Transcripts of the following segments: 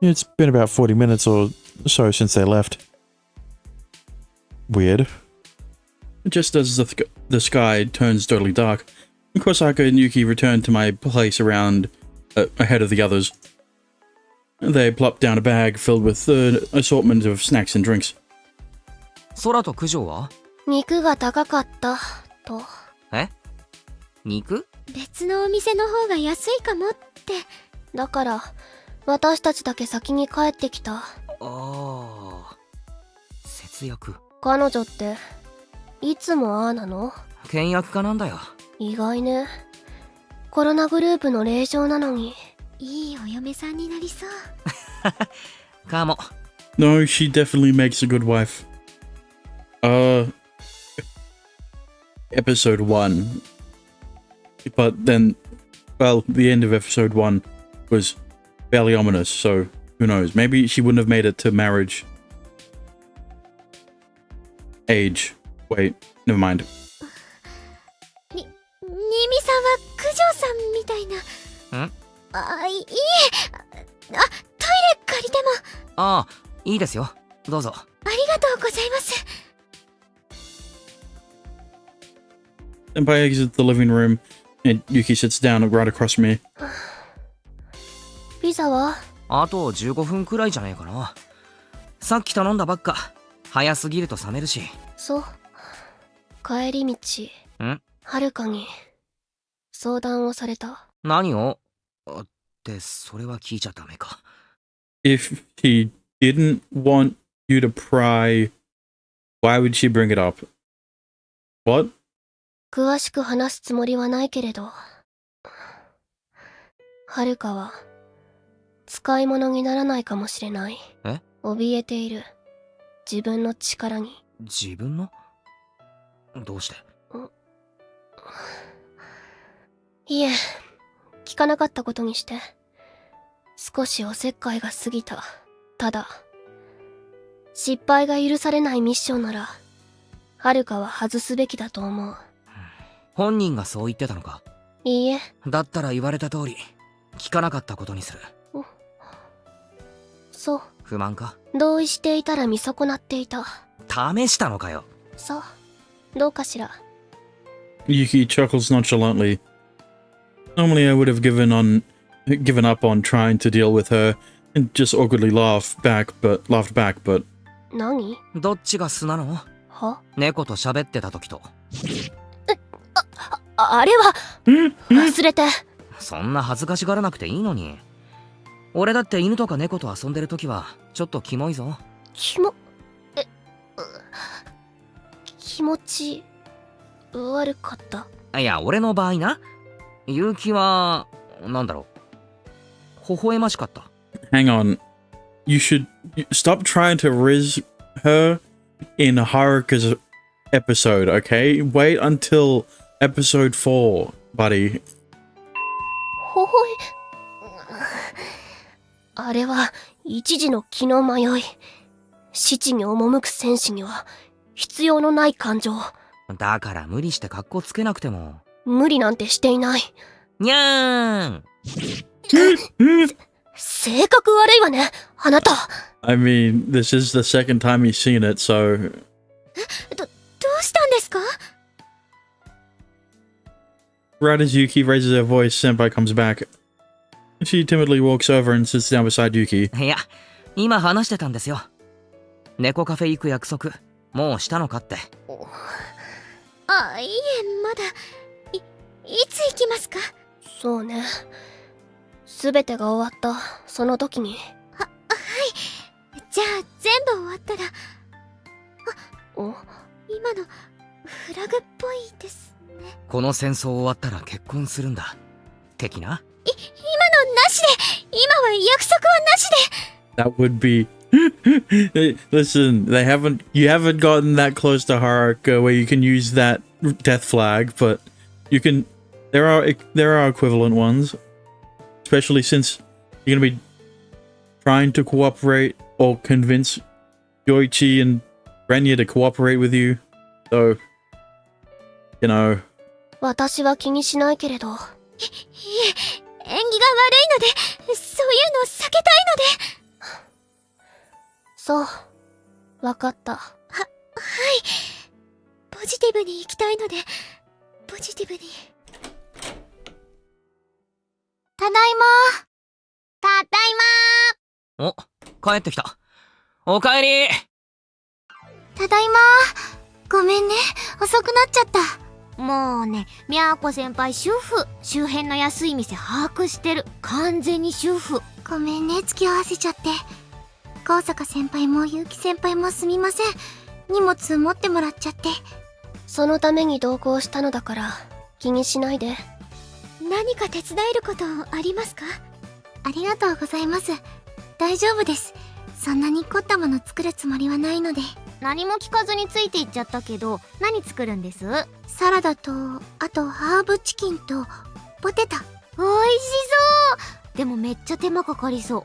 It's been about 40 minutes or so since they left. Weird. Just as the sky turns totally dark, Kosaka and Yuki return to my place ahead of the others. They plop down a bag filled with an assortment of snacks and drinks. 空と九条は？肉が高かったと。え？肉？別のお店の方が安いかもって。だから私たちだけ先に帰ってきた。ああ、節約。彼女っていつもああなの？倹約家なんだよ。意外ね。コロナグループの令嬢なのにいいお嫁さんになりそう。かも。No, she definitely makes a good wife. Episode 1. But then, well, the end of episode 1 was fairly ominous, so who knows? Maybe she wouldn't have made it to marriage age. Wait, never mind. 新見さんは九条さんみたいな。ん？いいえ。トイレ借りても。ああ、いいですよ。どうぞ。ありがとうございます。Senpai exits the living room, and Yuki sits down right across from me. ピザは？あと15分くらいじゃねえかな。さっき頼んだばっか。早すぎると冷めるし。そう。帰り道、はるかに相談をされた。何を？ってそれは聞いちゃダメか。If he didn't want you to pry, why would she bring it up? What? 詳しく話すつもりはないけれど、はるかは使い物にならないかもしれない。え？怯えている。自分の力に。自分の？どうして？いえ、聞かなかったことにして。少しおせっかいが過ぎた。ただ、失敗が許されないミッションなら、はるかは外すべきだと思う。本人がそう言ってたのか？いいえ。だったら言われた通り、聞かなかったことにする。そう。不満か？同意していたら見損なっていた。試したのかよ。そう。どうかしら。Yuki chuckles nonchalantly. Normally I would have given up on trying to deal with her and just awkwardly laughed back, but 何？どっちが素なの？は？猫と喋ってた時と。あれは忘れて。そんな恥ずかしがらなくていいのに。俺だって犬とか猫と遊んでる時はちょっとキモいぞ。気持ち悪かった。いや、俺の場合な。結城はなんだろう、微笑ましかった。hang on. You should stop trying to riz her in Haruka's episode, okay? Wait until episode 4, buddy. あれは一時の気の迷い。死地に赴く戦士には必要のない感情。だから無理して格好つけなくても。無理なんてしていない。にゃーん。性格悪いわね、あなた。I mean, this is the second time he's seen it, so... どうしたんですか？ Right as Yuki raises her voice, Senpai comes back. She timidly walks over and sits down beside Yuki. いや、今話してたんですよ。猫カフェ行く約束、もうしたのかって。いいえ、まだ。いつ行きますか？そうね。すべてが終わった、その時に。はい。じゃあ、全部終わったら。今の、フラグっぽいですね。この戦争終わったら結婚するんだ。的な？今のなしで！今は約束はなしで！ That would be... Listen, you haven't gotten that close to Haruka where you can use that death flag, but you can... There are equivalent ones. Especially since you're gonna be trying to cooperate or convince Yoichi and Renya to cooperate with you. So, you know. 私は気にしないけれど。いえ、縁起が悪いので、そういうのを避けたいので。そう。わかった。はい。ポジティブに行きたいので、ポジティブに。ただいま。ただいお、帰ってきた。おかえり。ま。ただいま。ごめんね、遅くなっちゃった。もうね、みゃーこ先輩主婦。周辺の安い店把握してる。完全に主婦。ごめんね、付き合わせちゃって。高坂先輩も結城先輩もすみません。荷物持ってもらっちゃって。そのために同行したのだから、気にしないで。何か手伝えることありますか？ありがとうございます。大丈夫です。そんなに凝ったもの作るつもりはないので。何も聞かずについていっちゃったけど、何作るんです？サラダと、あとハーブチキンとポテト。おいしそう。でもめっちゃ手間かかりそう。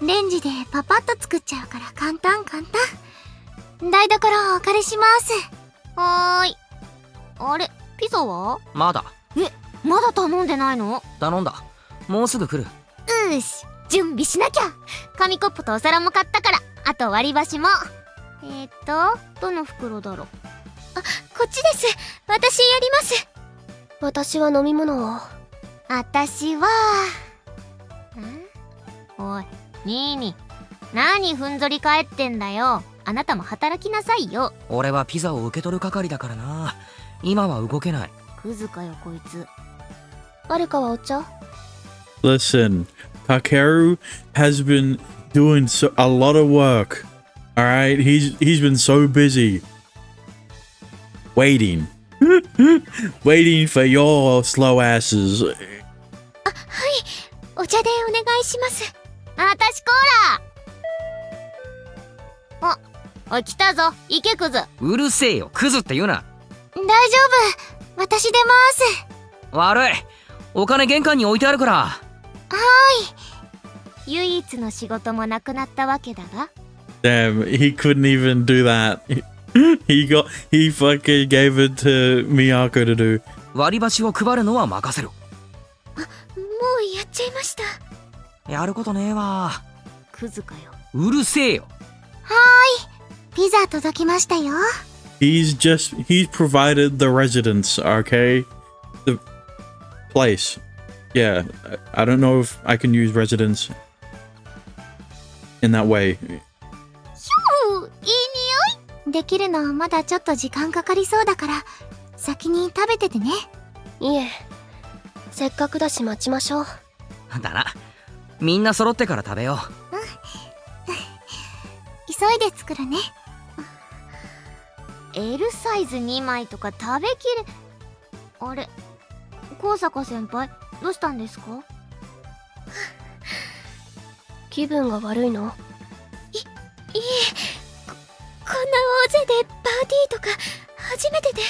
レンジでパパッと作っちゃうから簡単。台所お借りします。はーい。あれ、ピザは？まだ。まだ頼んでないの？頼んだ。もうすぐ来る。し、準備しなきゃ。紙コップとお皿も買ったから、あと割り箸も。どの袋だろう。あ、こっちです。私やります。私は飲み物を。私は。おい、ニーニ。何ふんぞり返ってんだよ。あなたも働きなさいよ。俺はピザを受け取る係だからな。今は動けない。クズかよこいつ。あるかはお茶？ Listen, Takeru has been doing a lot of work. All right, he's been so busy waiting, waiting for your slow asses. はい、お茶でお願いします。あたしコーラ。おい来たぞ、行けクズ。うるせえよ、クズって言うな。大丈夫、私出ます。悪い、お金玄関に置いてあるから。はーい。唯一の仕事もなくなったわけだが。Damn, he couldn't even do that. He fucking gave it to Miyako to do. 割り箸を配るのは任せる。もうやっちゃいました。やることねえわ。クズかよ。うるせえよ。はーい。ピザ届きましたよ。He's provided the residence, okay? The place. Yeah, I don't know if I can use residence in that way. いい匂い。できるのまだちょっと時間かかりそうだから、先に食べててね。いえ。せっかくだし待ちましょう。だな。みんな揃ってから食べよう。急いで作るね。L サイズ2枚とか食べきれ。あれ、高坂先輩どうしたんですか？気分が悪いの？いえ、こんな大勢でパーティーとか初めてで。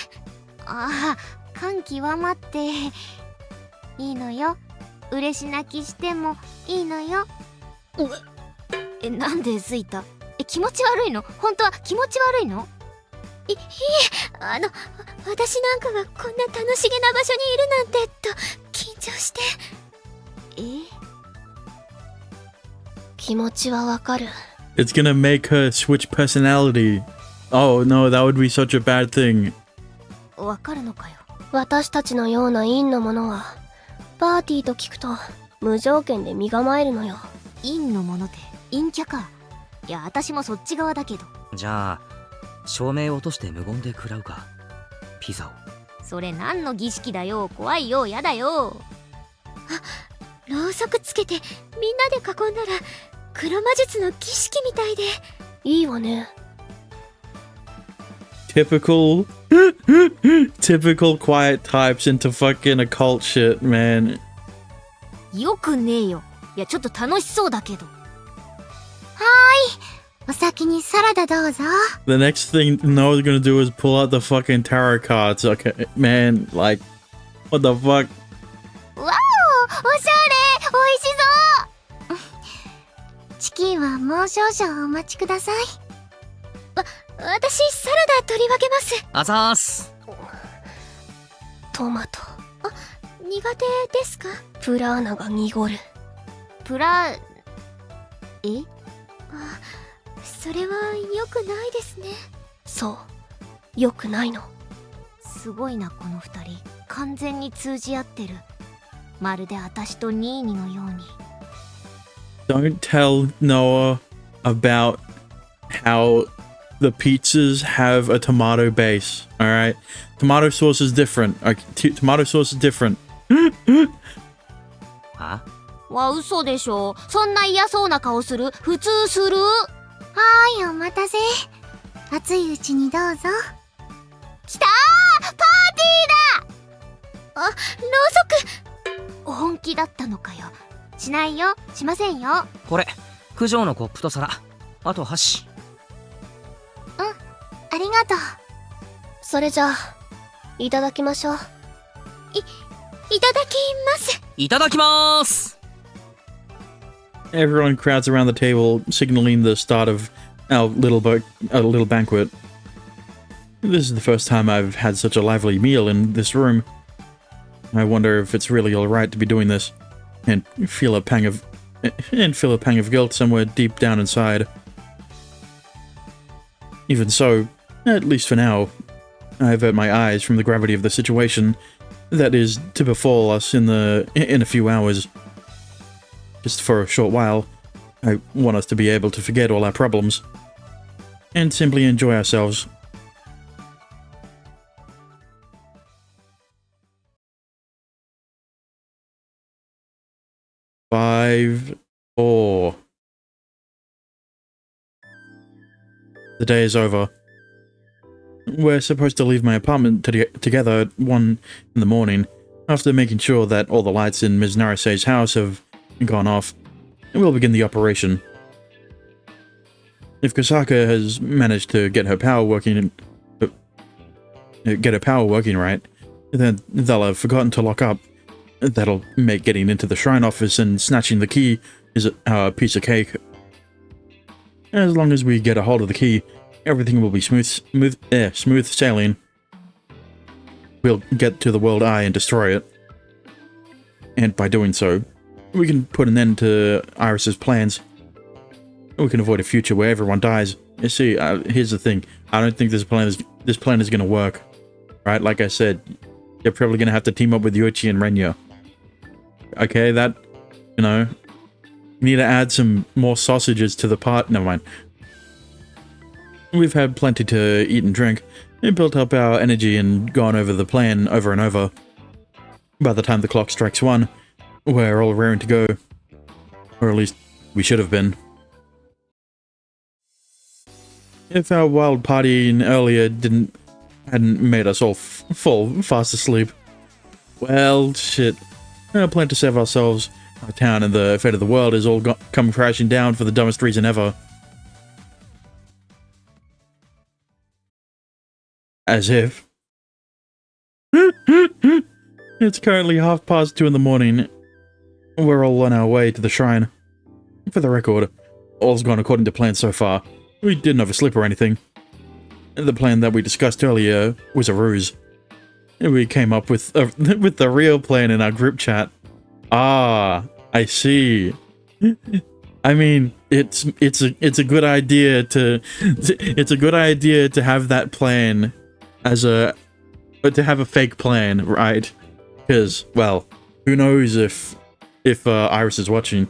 ああ、感極まっていいのよ。嬉し泣きしてもいいのよ。なんでついた？気持ち悪いの？本当は気持ち悪いの？いえ、私なんかがこんな楽しげな場所にいるなんてと緊張して。気持ちはわかる。It's gonna make her switch personality. Oh no, that would be such a bad thing. わかるのかよ。私たちのような陰のものはパーティーと聞くと無条件で身構えるのよ。陰のものって陰キャか。いや、私もそっち側だけど。じゃあ照明を落として無言で食らうか、ピザを。それ何の儀式だよ。怖いよ、やだよ。あ、ろうそくつけてみんなで囲んだら黒魔術の儀式みたいで。いいわね。Typical quiet types into fucking occult shit, man. よくねえよ。いや、ちょっと楽しそうだけど。はーい。お先にサラダどうぞ。The next thing Noah's gonna do is pull out the fucking tarot cards. Okay, man, like, what the fuck? わお、おしゃれ。おいしそう。チキンはもう少々お待ちください。私サラダ取り分けます。あざーす。トマト。苦手ですか？プラーナが濁る。プラえ？それは良くないですね。そう良くないの。すごいなこの二人。完全に通じ合ってる。まるで私とニーニのように。 Don't tell Noah about how the pizzas have a tomato base. All right, tomato sauce is different. Tomato sauce is different. はわ、嘘でしょ。そんな嫌そうな顔する？普通する？はーい、お待たせ。熱いうちにどうぞ。きたー！パーティーだ！あ、ろうそく！本気だったのかよ。しないよ。しませんよ。これ九条のコップと皿、あと箸。ありがとう。それじゃあいただきましょう。いただきます。いただきまーす。 Everyone crowds around the table, signaling the start of our little banquet. This is the first time I've had such a lively meal in this room. I wonder if it's really alright to be doing this, and feel a pang of guilt somewhere deep down inside. Even so, at least for now, I avert my eyes from the gravity of the situation that is to befall us in a few hours. Just for a short while, I want us to be able to forget all our problems and simply enjoy ourselves. Five, 4. The day is over. We're supposed to leave my apartment together at 1 in the morning, after making sure that all the lights in Ms. Narise's house have gone off, and we'll begin the operation. If Kosaka has managed to get her power working right, then they'll have forgotten to lock up. That'll make getting into the shrine office and snatching the key is a piece of cake. As long as we get a hold of the key, everything will be smooth sailing. We'll get to the World Eye and destroy it. And by doing so, we can put an end to Iris's plans. We can avoid a future where everyone dies. You see, here's the thing. I don't think this plan is going to work. Right? Like I said, you're probably going to have to team up with Yoichi and Renya. Okay, that, you know, we need to add some more sausages to the pot. Never mind. We've had plenty to eat and drink, and built up our energy and gone over the plan over and over. By the time the clock strikes 1, we're all raring to go. Or at least, we should have been. If our wild partying earlier hadn't made us all fall fast asleep. Well, shit. Our plan to save ourselves, our town, and the fate of the world has all come crashing down for the dumbest reason ever. As if. It's currently 2:30 in the morning. We're all on our way to the shrine. For the record, all's gone according to plan so far. We didn't oversleep or anything. The plan that we discussed earlier was a ruse. We came up with the real plan in our group chat. Ah, I see. I mean, it's a good idea to have that plan as to have a fake plan, right? Because, well, who knows if Iris is watching.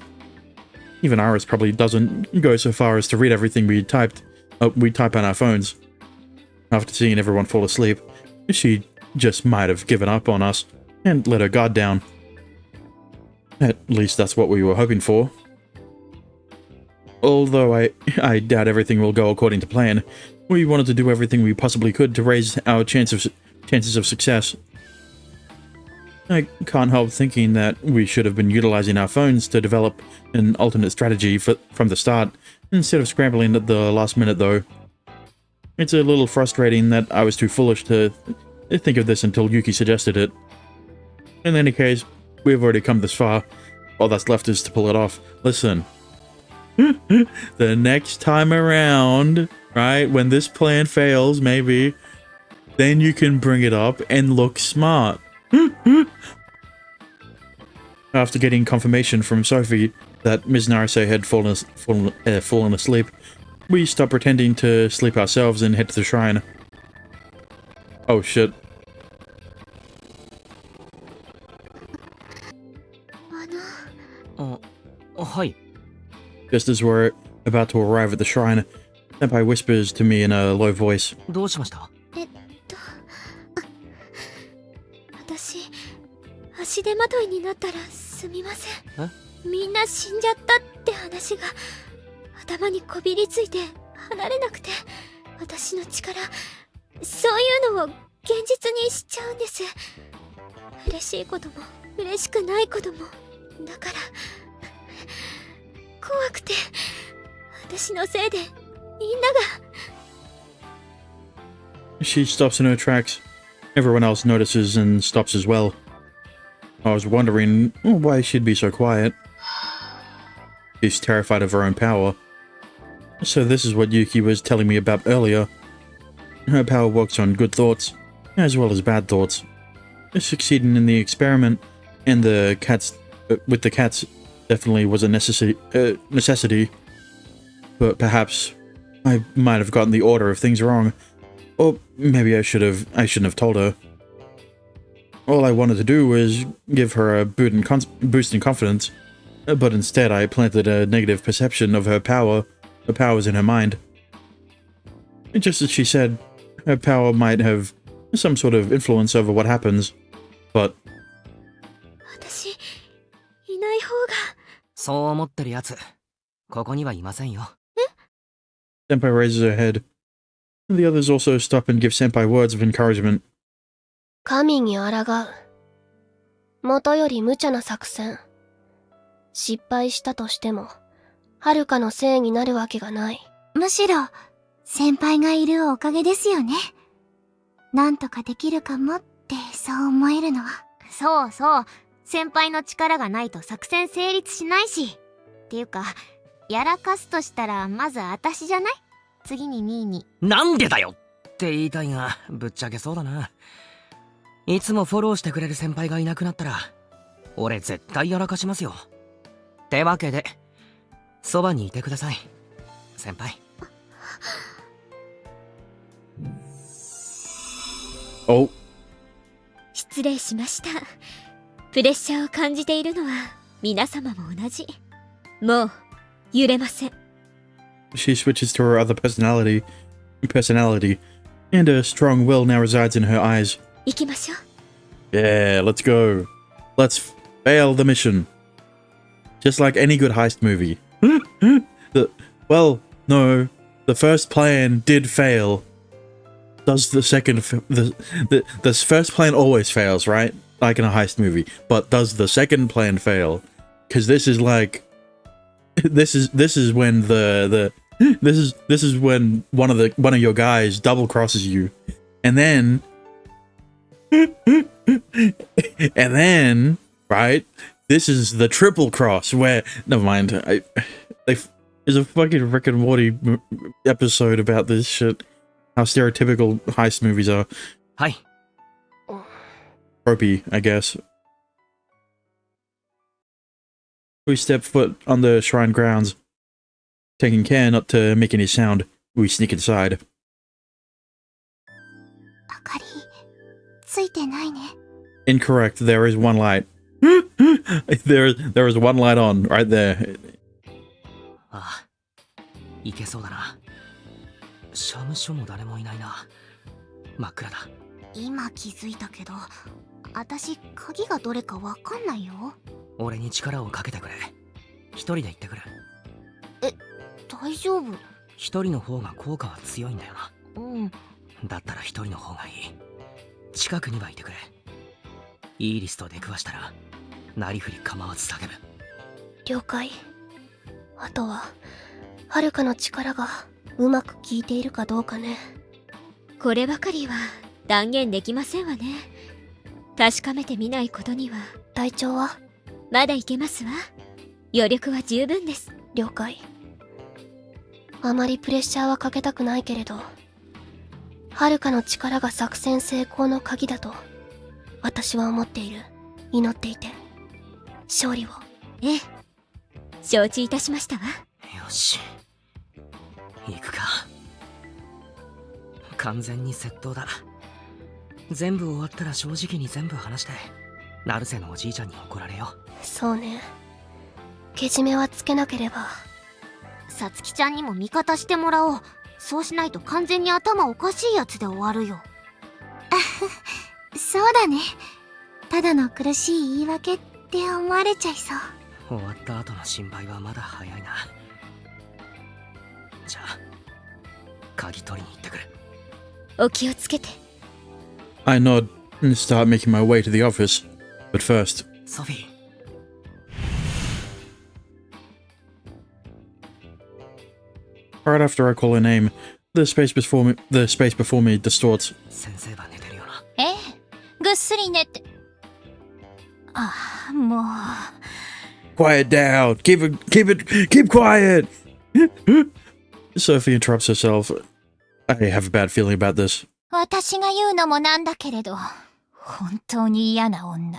Even Iris probably doesn't go so far as to read everything we type on our phones. After seeing everyone fall asleep, she just might have given up on us and let her guard down. At least that's what we were hoping for. Although I doubt everything will go according to plan, we wanted to do everything we possibly could to raise our chances of success. I can't help thinking that we should have been utilizing our phones to develop an alternate strategy from the start, instead of scrambling at the last minute though. It's a little frustrating that I was too foolish to think of this until Yuki suggested it. In any case, we've already come this far. All that's left is to pull it off. Listen. The next time around, right, when this plan fails, maybe, then you can bring it up and look smart. After getting confirmation from Sophie that Ms. Narise had fallen asleep, we stop pretending to sleep ourselves and head to the shrine. Oh shit. はい。 Just as we're about to arrive at the shrine, Senpai whispers to me in a low voice. どうしました？私、足手まといになったらすみません。え？みんな死んじゃったって話が頭にこびりついて離れなくて、私の力、そういうのを現実にしちゃうんです。嬉しいことも嬉しくないことも、だから怖くて、私のせいでみんなが。 She stops in her tracks. Everyone else notices and stops as well. I was wondering why she'd be so quiet. She's terrified of her own power. So this is what Yuki was telling me about earlier. Her power works on good thoughts, as well as bad thoughts. Succeeding in the experiment and the cats with the cats definitely was a necessity. But perhaps I might have gotten the order of things wrong. Or maybe I shouldn't have told her. All I wanted to do was give her a boost in confidence, but instead I planted a negative perception of her powers in her mind. Just as she said, her power might have some sort of influence over what happens, but... 私、いない方が。そう思ってるやつ、ここにはいませんよ。Senpai raises her head. The others also stop and give Senpai words of encouragement. 神に抗う。元より無茶な作戦。失敗したとしても、遥かのせいになるわけがない。むしろ、先輩がいるおかげですよね。なんとかできるかもってそう思えるのは。そうそう。先輩の力がないと作戦成立しないし。っていうか、やらかすとしたらまず私じゃない？次にミーに。なんでだよって言いたいが、ぶっちゃけそうだな。いつもフォローしてくれる先輩がいなくなったら、俺絶対やらかしますよ。ってわけで、そばにいてください、先輩。Oh. 失礼しました。プレッシャーを感じているのは皆様も同じ。もう揺れません。She switches to her other personality, and a strong will now resides in her eyes. 行きましょう。 Yeah, let's go. Let's fail the mission. Just like any good heist movie. Well, no, the first plan did fail. Does the second the first plan always fails, right? Like in a heist movie. But does the second plan fail? Because this is like this is when this is when one of your guys double crosses you, and then right, this is the triple cross where never mind. There's a fucking Rick and Morty episode about this shit. How stereotypical heist movies are. はい。 Tropey, I guess. We step foot on the shrine grounds. Taking care not to make any sound, we sneak inside. 明かりついてないね。 Incorrect, there is one light. there is one light on, right there. ああ、いけそうだな。社務所も誰もいないな。真っ暗だ。今気づいたけど、私鍵がどれかわかんないよ。俺に力をかけてくれ。一人で行ってくる。大丈夫。一人の方が効果は強いんだよな。うん。だったら一人の方がいい。近くにはいてくれ。イーリスと出くわしたら、なりふり構わず叫ぶ。了解。あとは、遥かの力がうまく効いているかどうかね。こればかりは断言できませんわね。確かめてみないことには。体調は？まだいけますわ。余力は十分です。了解。あまりプレッシャーはかけたくないけれど、遥かの力が作戦成功の鍵だと私は思っている。祈っていて勝利を。ええ、承知いたしましたわ。よし。行くか。完全に窃盗だ。全部終わったら正直に全部話して成瀬のおじいちゃんに怒られよう。そうね。けじめはつけなければ。さつきちゃんにも味方してもらおう。そうしないと完全に頭おかしいやつで終わるよ。そうだね。ただの苦しい言い訳って思われちゃいそう。終わった後の心配はまだ早いな。じゃあ鍵取りに行ってくる。お気をつけて。 I nod and start making my way to the office. But first, ソフィー。right after I call her name, the space before me distorts. 先生が寝てるよな。ええ、ぐっすり寝て。ああ、もう。 Quiet down! Keep quiet! Sophie interrupts herself. I have a bad feeling about this. 私が言うのもなんだけれど、本当に嫌な女。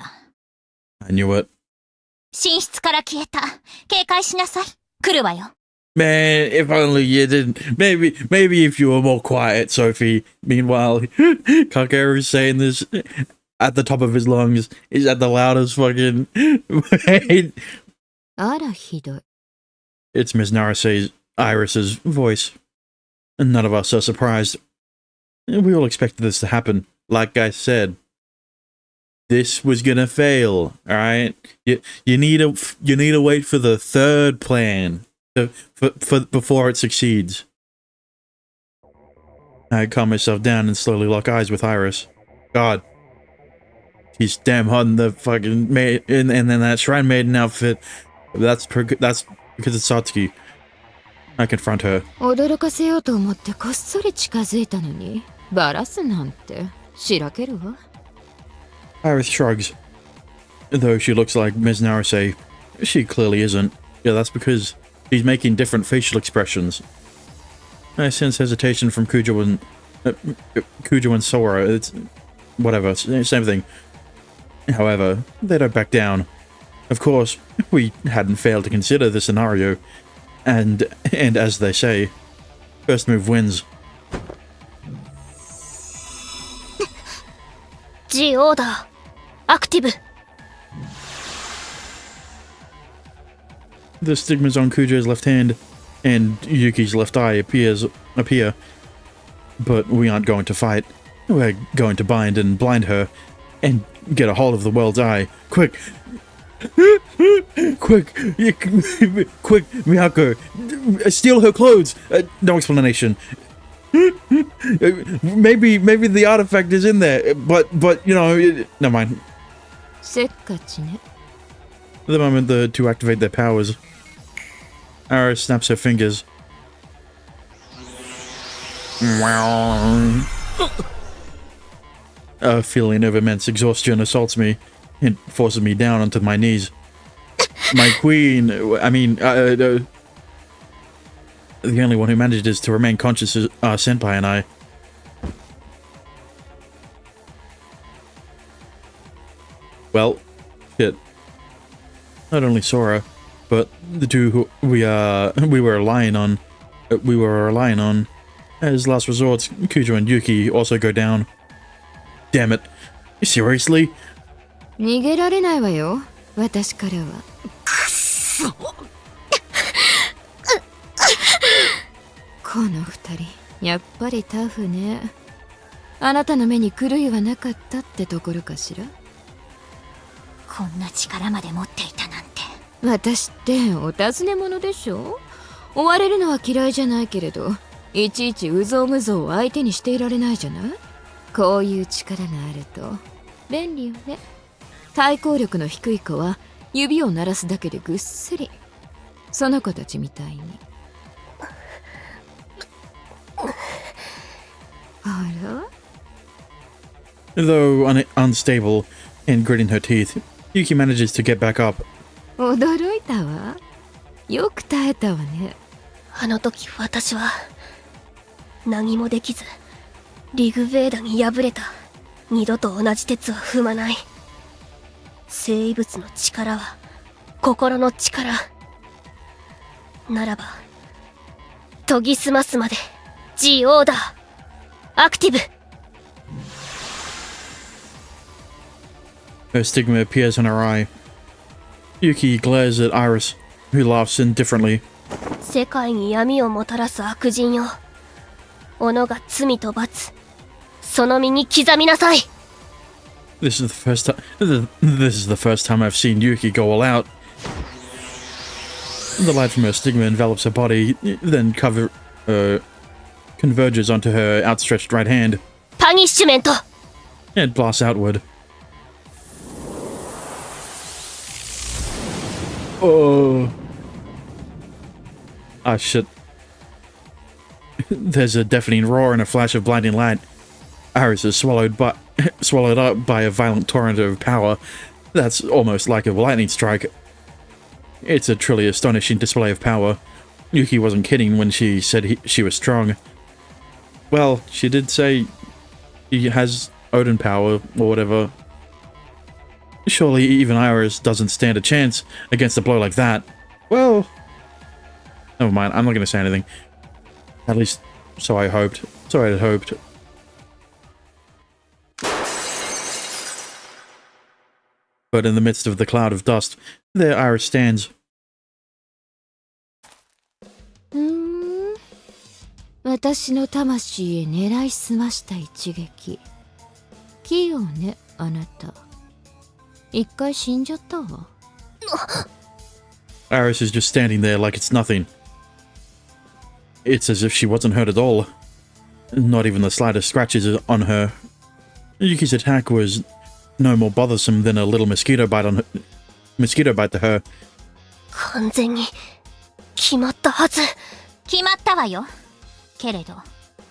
I knew it. 寝室から消えた。警戒しなさい。来るわよ。Man, if only you didn't. Maybe if you were more quiet, Sophie. Meanwhile, Kakeru is saying this at the top of his lungs. Is at the loudest fucking. あらひどい。 It's Ms. Narase's Iris's voice. And none of us are surprised. We all expected this to happen. Like I said, this was gonna fail. All right, you need to wait for the third plan for before it succeeds. I calm myself down and slowly lock eyes with Iris. God, she's damn hot in the fucking maid, and then that Shrine Maiden outfit. That's because it's Satsuki. I confront her. 驚かせようと思ってこっそり近づいたのにバラすなんてしらけるわ。 Iris shrugs. Though she looks like Ms. Narase, she clearly isn't. Yeah, that's because she's making different facial expressions. I sense hesitation from Kujo and Sora. It's whatever, same thing. However, they don't back down. Of course, we hadn't failed to consider the scenario, and as they say, first move wins. G オーダーアクティブ。 The stigmas on Kujo's left hand and Yuki's left eye appear, but we aren't going to fight. We're going to bind and blind her and get a hold of the world's eye. Quick! Quick! Quick, Miyako! Steal her clothes! No explanation. Maybe the artifact is in there, but you know, never mind. せっかちね。 At the moment the two activate their powers, Iris snaps her fingers. A feeling of immense exhaustion assaults me and forces me down onto my knees. My queen, the only one who manages to remain conscious is Senpai and I. Well, shit. Not only Sora, but the two who we were relying on, as last resorts, Kujo and Yuki also go down. Damn it! Seriously? 逃げられないわよ。私からは。この二人、やっぱりタフね。あなたの目に狂いはなかったってところかしら。こんな力まで持っていたなんて。私ってお尋ね者でしょ。追われるのは嫌いじゃないけれど、いちいちうぞうむぞうを相手にしていられないじゃない。こういう力があると便利よね。対抗力の低い子は指を鳴らすだけでぐっすり。その子たちみたいに。あら？ Though unstable and gritting her teeth, Yuki manages to get back up. 驚いたわ。よく耐えたわね。あの時私は何もできずリグベーダに敗れた。二度と同じ鉄は踏まない。生物の力は心の力ならば研ぎ澄ますまで G オーダーアクティブ。 Her stigma appears in her eye. Yuki glares at Iris, who laughs indifferently. 世界に闇をもたらす悪人よ。己が罪と罰、その身に刻みなさい。 This is the first time I've seen Yuki go all out. The light from her stigma envelops her body, then converges onto her outstretched right hand. パニッシュメント。 It blasts outward. Oh. Ah, shit. There's a deafening roar and a flash of blinding light. Iris is swallowed up by a violent torrent of power that's almost like a lightning strike. It's a truly astonishing display of power. Yuki wasn't kidding when she said she was strong. Well, she did say he has Odin power or whatever. Surely even Iris doesn't stand a chance against a blow like that. Well, never mind, I'm not going to say anything. At least, so I hoped. So I had hoped. But in the midst of the cloud of dust, there Iris stands. 私の魂へ狙いすました一撃。器用ね、あなた。一回死んじゃったわ。Iris is just standing there like it's nothing. It's as if she wasn't hurt at all. Not even the slightest scratches on her. Yuki's attack was no more bothersome than a little mosquito bite to her. 完全に決まったはず。決まったわよ。けれど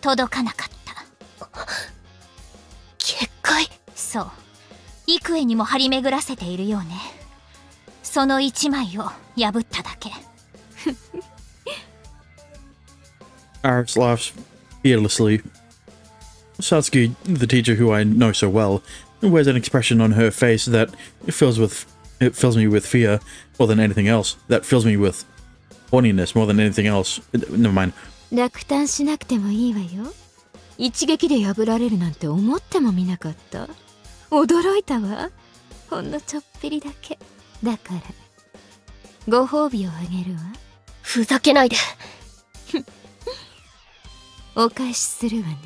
届かなかった。結界。そう、幾重にも張り巡らせているようね。その一枚を破っただけ。Iris laughs fearlessly. Satsuki, the teacher who I know so well, wears an expression on her face that fills me with fear more than anything else. That fills me with horniness more than anything else. Never mind. 落胆しなくてもいいわよ。一撃で破られるなんて思ってもみなかった。驚いたわ。ほんのちょっぴりだけ。だからご褒美をあげるわ。ふざけないで。お返しするわね。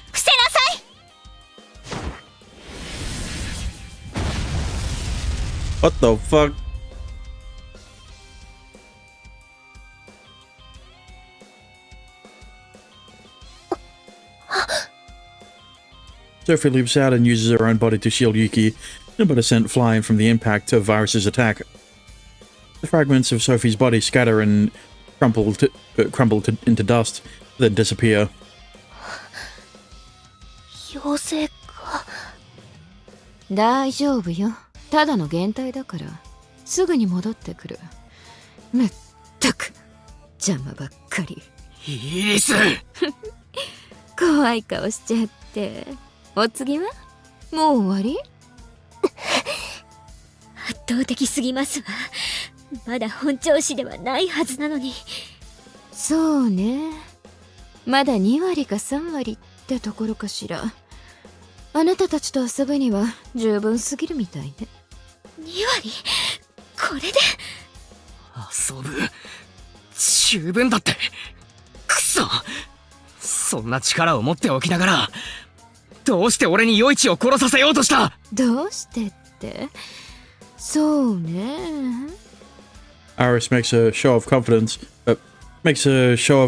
伏せなさい。 What the fuck? Sophie leaps out and uses her own body to shield Yuki, but is sent flying from the impact of Iris's attack. The fragments of Sophie's body scatter and crumble into dust, then disappear. 妖精か。大丈夫よ。ただの減退だからすぐに戻ってくる。まったく邪魔ばっかり。イリス怖い顔しちゃって。お次はもう終わり？圧倒的すぎますわ。まだ本調子ではないはずなのに。そうね。まだ2割か3割ってところかしら。あなたたちと遊ぶには十分すぎるみたいね。2割？これで？遊ぶ？十分だって。くそ、そんな力を持っておきながらどうして俺に余一を殺させようとした？どうしてって？そうね。Iris makes a show of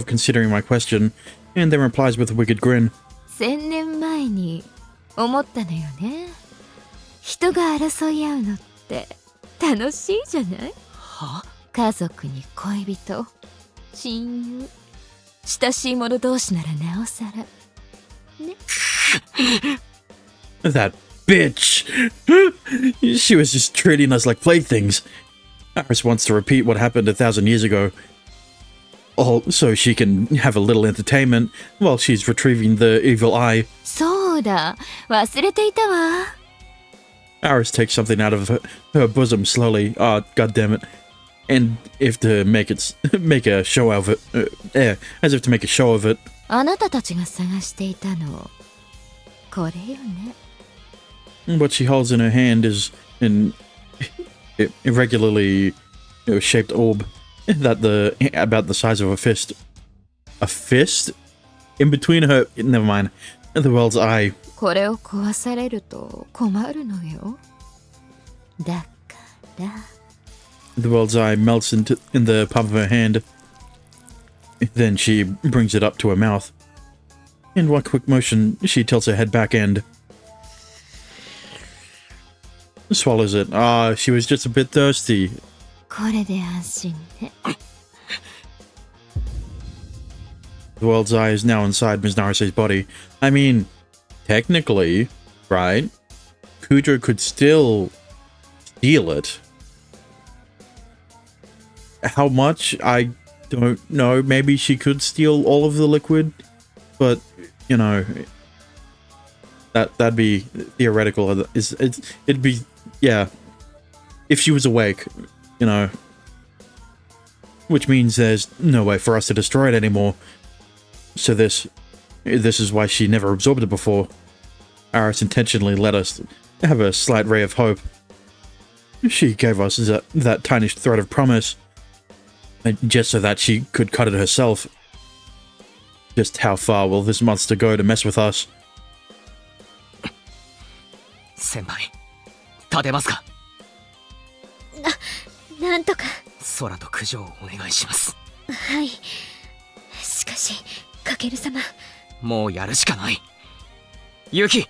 considering my question, and then replies with a wicked grin. 1000年前に思ったのよね。人が争い合うのって楽しいじゃない？は？家族に恋人、親友、親しい者同士ならなおさら。ね。That bitch! She was just treating us like playthings. Iris wants to repeat what happened 1,000 years ago. All so she can have a little entertainment while she's retrieving the evil eye. そうだ、忘れていたわ。Iris takes something out of her bosom slowly. God damn it. and if to make it make a show of it, as if to make a show of it. あなたたちが探していたのこれよね。 What she holds in her hand is an irregularly shaped orb about the size of a fist. A fist? In between her, never mind, the world's eye. これを壊されると困るのよ。だから。 The world's eye melts in the palm of her hand. Then she brings it up to her mouth. In one quick motion, she tilts her head back and swallows it. Ah, she was just a bit thirsty. これで安心ね。 The world's eye is now inside Ms. Narase's body. I mean, technically, right? Kudra could still steal it. How much? I don't know. Maybe she could steal all of the liquid, but you know, that'd be theoretical. It'd be, yeah, if she was awake, you know, which means there's no way for us to destroy it anymore. So this is why she never absorbed it before. Aris intentionally let us have a slight ray of hope. She gave us that tiny thread of promise, just so that she could cut it herself. Just how far will this monster go to mess with us? 先輩立てますか。なんとか。空と駆除をお願いします。はい。しかしカケル様、もうやるしかない。ユキ。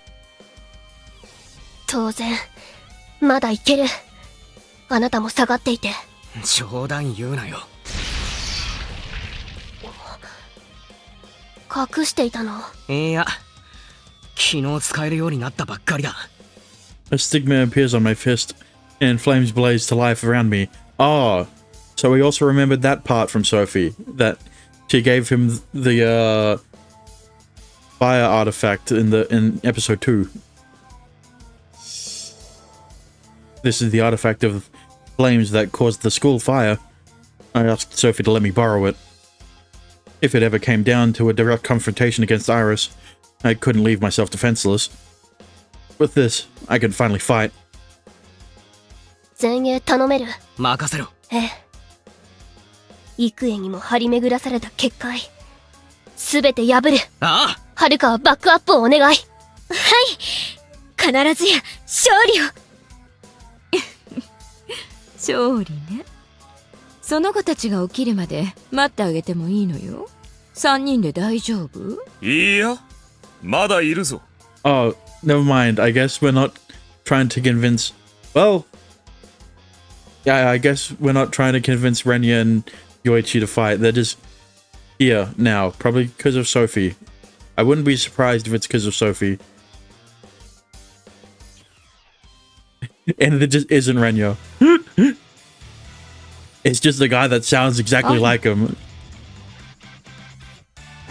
当然まだいける。あなたも下がっていて。冗談言うなよ。隠していたの？いや、昨日使えるようになったばっかりだ。 A stigma appears on my fist, and flames blaze to life around me. Ah, so we also remembered that part from Sophie, that she gave him the fire artifact in episode 2. This is the artifact of flames that caused the school fire. I asked Sophie to let me borrow it. If it ever came down to a direct confrontation against Iris, I couldn't leave myself defenseless. With this, I could finally fight. 前衛頼める？任せろ。ええ。幾重にも張り巡らされた結界、すべて破る。ああ。はるかはバックアップをお願い。はい。必ずや勝利を。勝利ね。その子たちが起きるまで待ってあげてもいいのよ。3人で大丈夫？いいや、まだいるぞ。Oh, never mind. I guess we're not trying to convince... Well... Yeah, I guess we're not trying to convince Renya and Yoichi to fight. They're just here now, probably because of Sophie. I wouldn't be surprised if it's because of Sophie. And it just isn't Renya. It's just the guy that sounds exactly like him.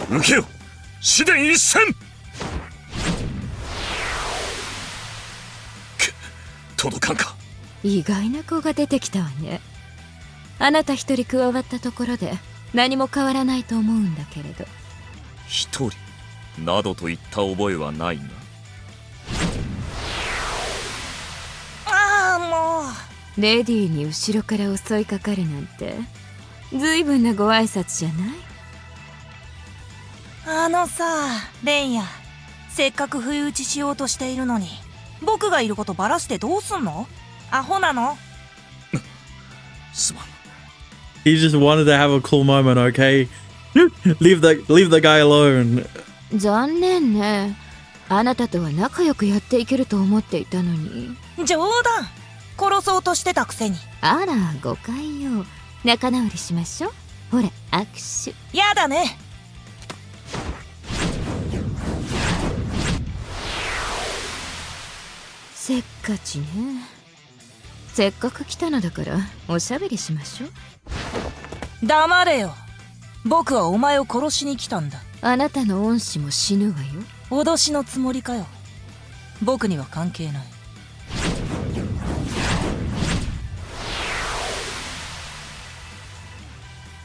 受けよ、試練一戦。届かんか。意外な子が出てきたわね。あなた一人加わったところで何も変わらないと思うんだけれど。一人などと言った覚えはないが。ああ、もう。レディーに後ろから襲いかかるなんて随分なご挨拶じゃない？あのさ、レンヤ、せっかく不意打ちしようとしているのに僕がいることバラしてどうすんの？アホなの？すまん。 He just wanted to have a cool moment, okay? leave the guy alone. 残念ね。あなたとは仲良くやっていけると思っていたのに。冗談。殺そうとしてたくせに。あら、誤解よ。仲直りしましょう。ほら、握手。やだね。せっかちね。せっかく来たのだからおしゃべりしましょう。黙れよ。僕はお前を殺しに来たんだ。あなたの恩師も死ぬわよ。脅しのつもりかよ。僕には関係ない。 あ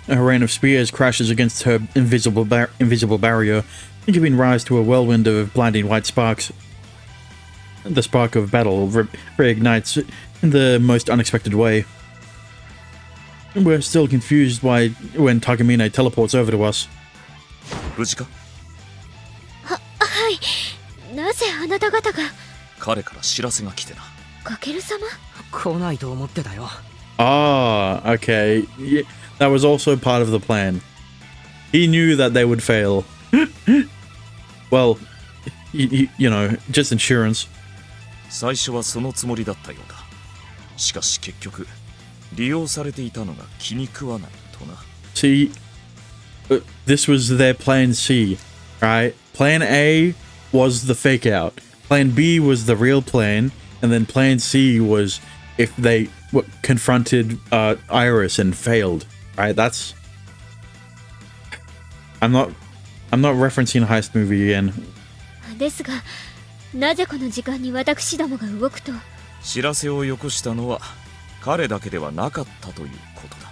her rain of spears crashes against her invisible barrier, giving rise to a whirlwind of blinding white sparks. The spark of battle reignites in the most unexpected way. We're still confused when Takamine teleports over to us. 無事か？はい。なぜあなた方が彼から知らせが来てな。かける様？来ないと思ってたよ。 Ah, okay. Yeah, that was also part of the plan. He knew that they would fail. Well, you know, just insurance. 最初はそのつもりだったようだ。しかし結局利用されていたのが気に食わないとな。 See, this was their plan C, right? Plan A was the fake out. Plan B was the real plan, and then plan C was if they confronted Iris and failed, right? That's... I'm not referencing a heist movie again. ですが、なぜこの時間に私どもが動くと？知らせをよこしたのは彼だけではなかったということだ。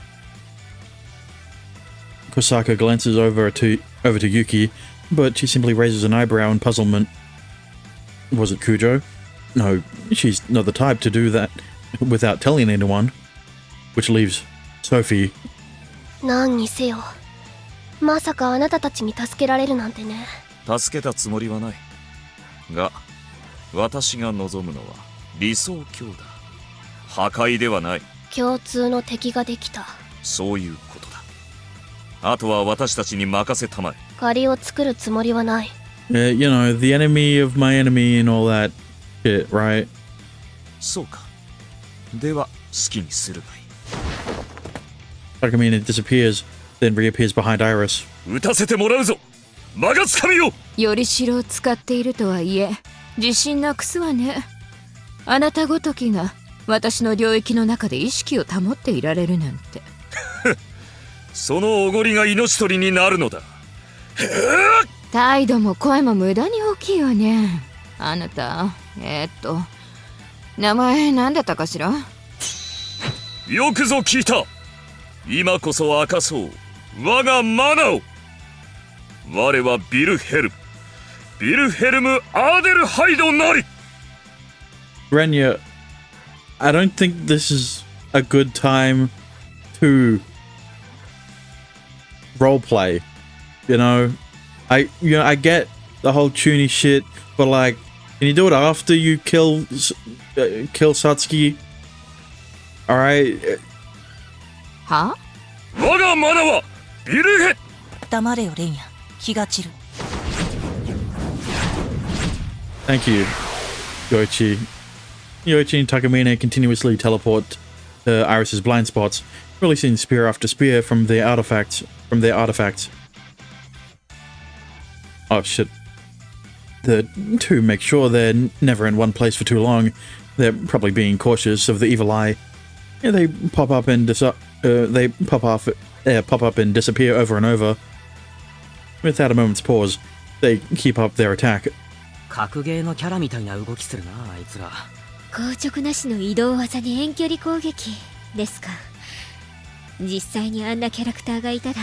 Kosaka glances over to Yuki, but she simply raises an eyebrow in puzzlement. Was it Kujo? No, she's not the type to do that without telling anyone. Which leaves Sophie. 何にせよ、まさかあなたたちに助けられるなんてね。助けたつもりはない。が、私が望むのは理想郷だ。破壊ではない。共通の敵ができた。そういうことだ。あとは私たちに任せたまえ。借りを作るつもりはない。You know, the enemy of my enemy and all that shit, right? そうか。では、好きにするがいい。 Takamine disappears, then reappears behind Iris. 撃たせてもらうぞ。間がつかみよ。よりしろを使っているとはいえ、自信なくすわね。あなたごときが私の領域の中で意識を保っていられるなんて。そのおごりが命取りになるのだ。態度も声も無駄に大きいわね。あなた、名前何だったかしら？よくぞ聞いた。今こそ明かそう我がマナを。我はビルヘルム・アーデルハイドなり。 Renya, I don't think this is a good time to roleplay. You know, I get the whole Chuny shit, but like, can you do it after you kill Satsuki? All right. は？我がマナはビルヘ。黙れよレンヤ、気が散る。 Thank you, Yoichi. Yoichi and Takamine continuously teleport to Iris's blind spots, releasing spear after spear from their artifacts. Oh shit. The two make sure they're never in one place for too long. They're probably being cautious of the evil eye. Yeah, they pop up and pop up and disappear over and over. Without a moment's pause, they keep up their attack. 格ゲーのキャラみたいな動きするな、あいつら。硬直なしの移動技に遠距離攻撃ですか。実際にあんなキャラクターがいたら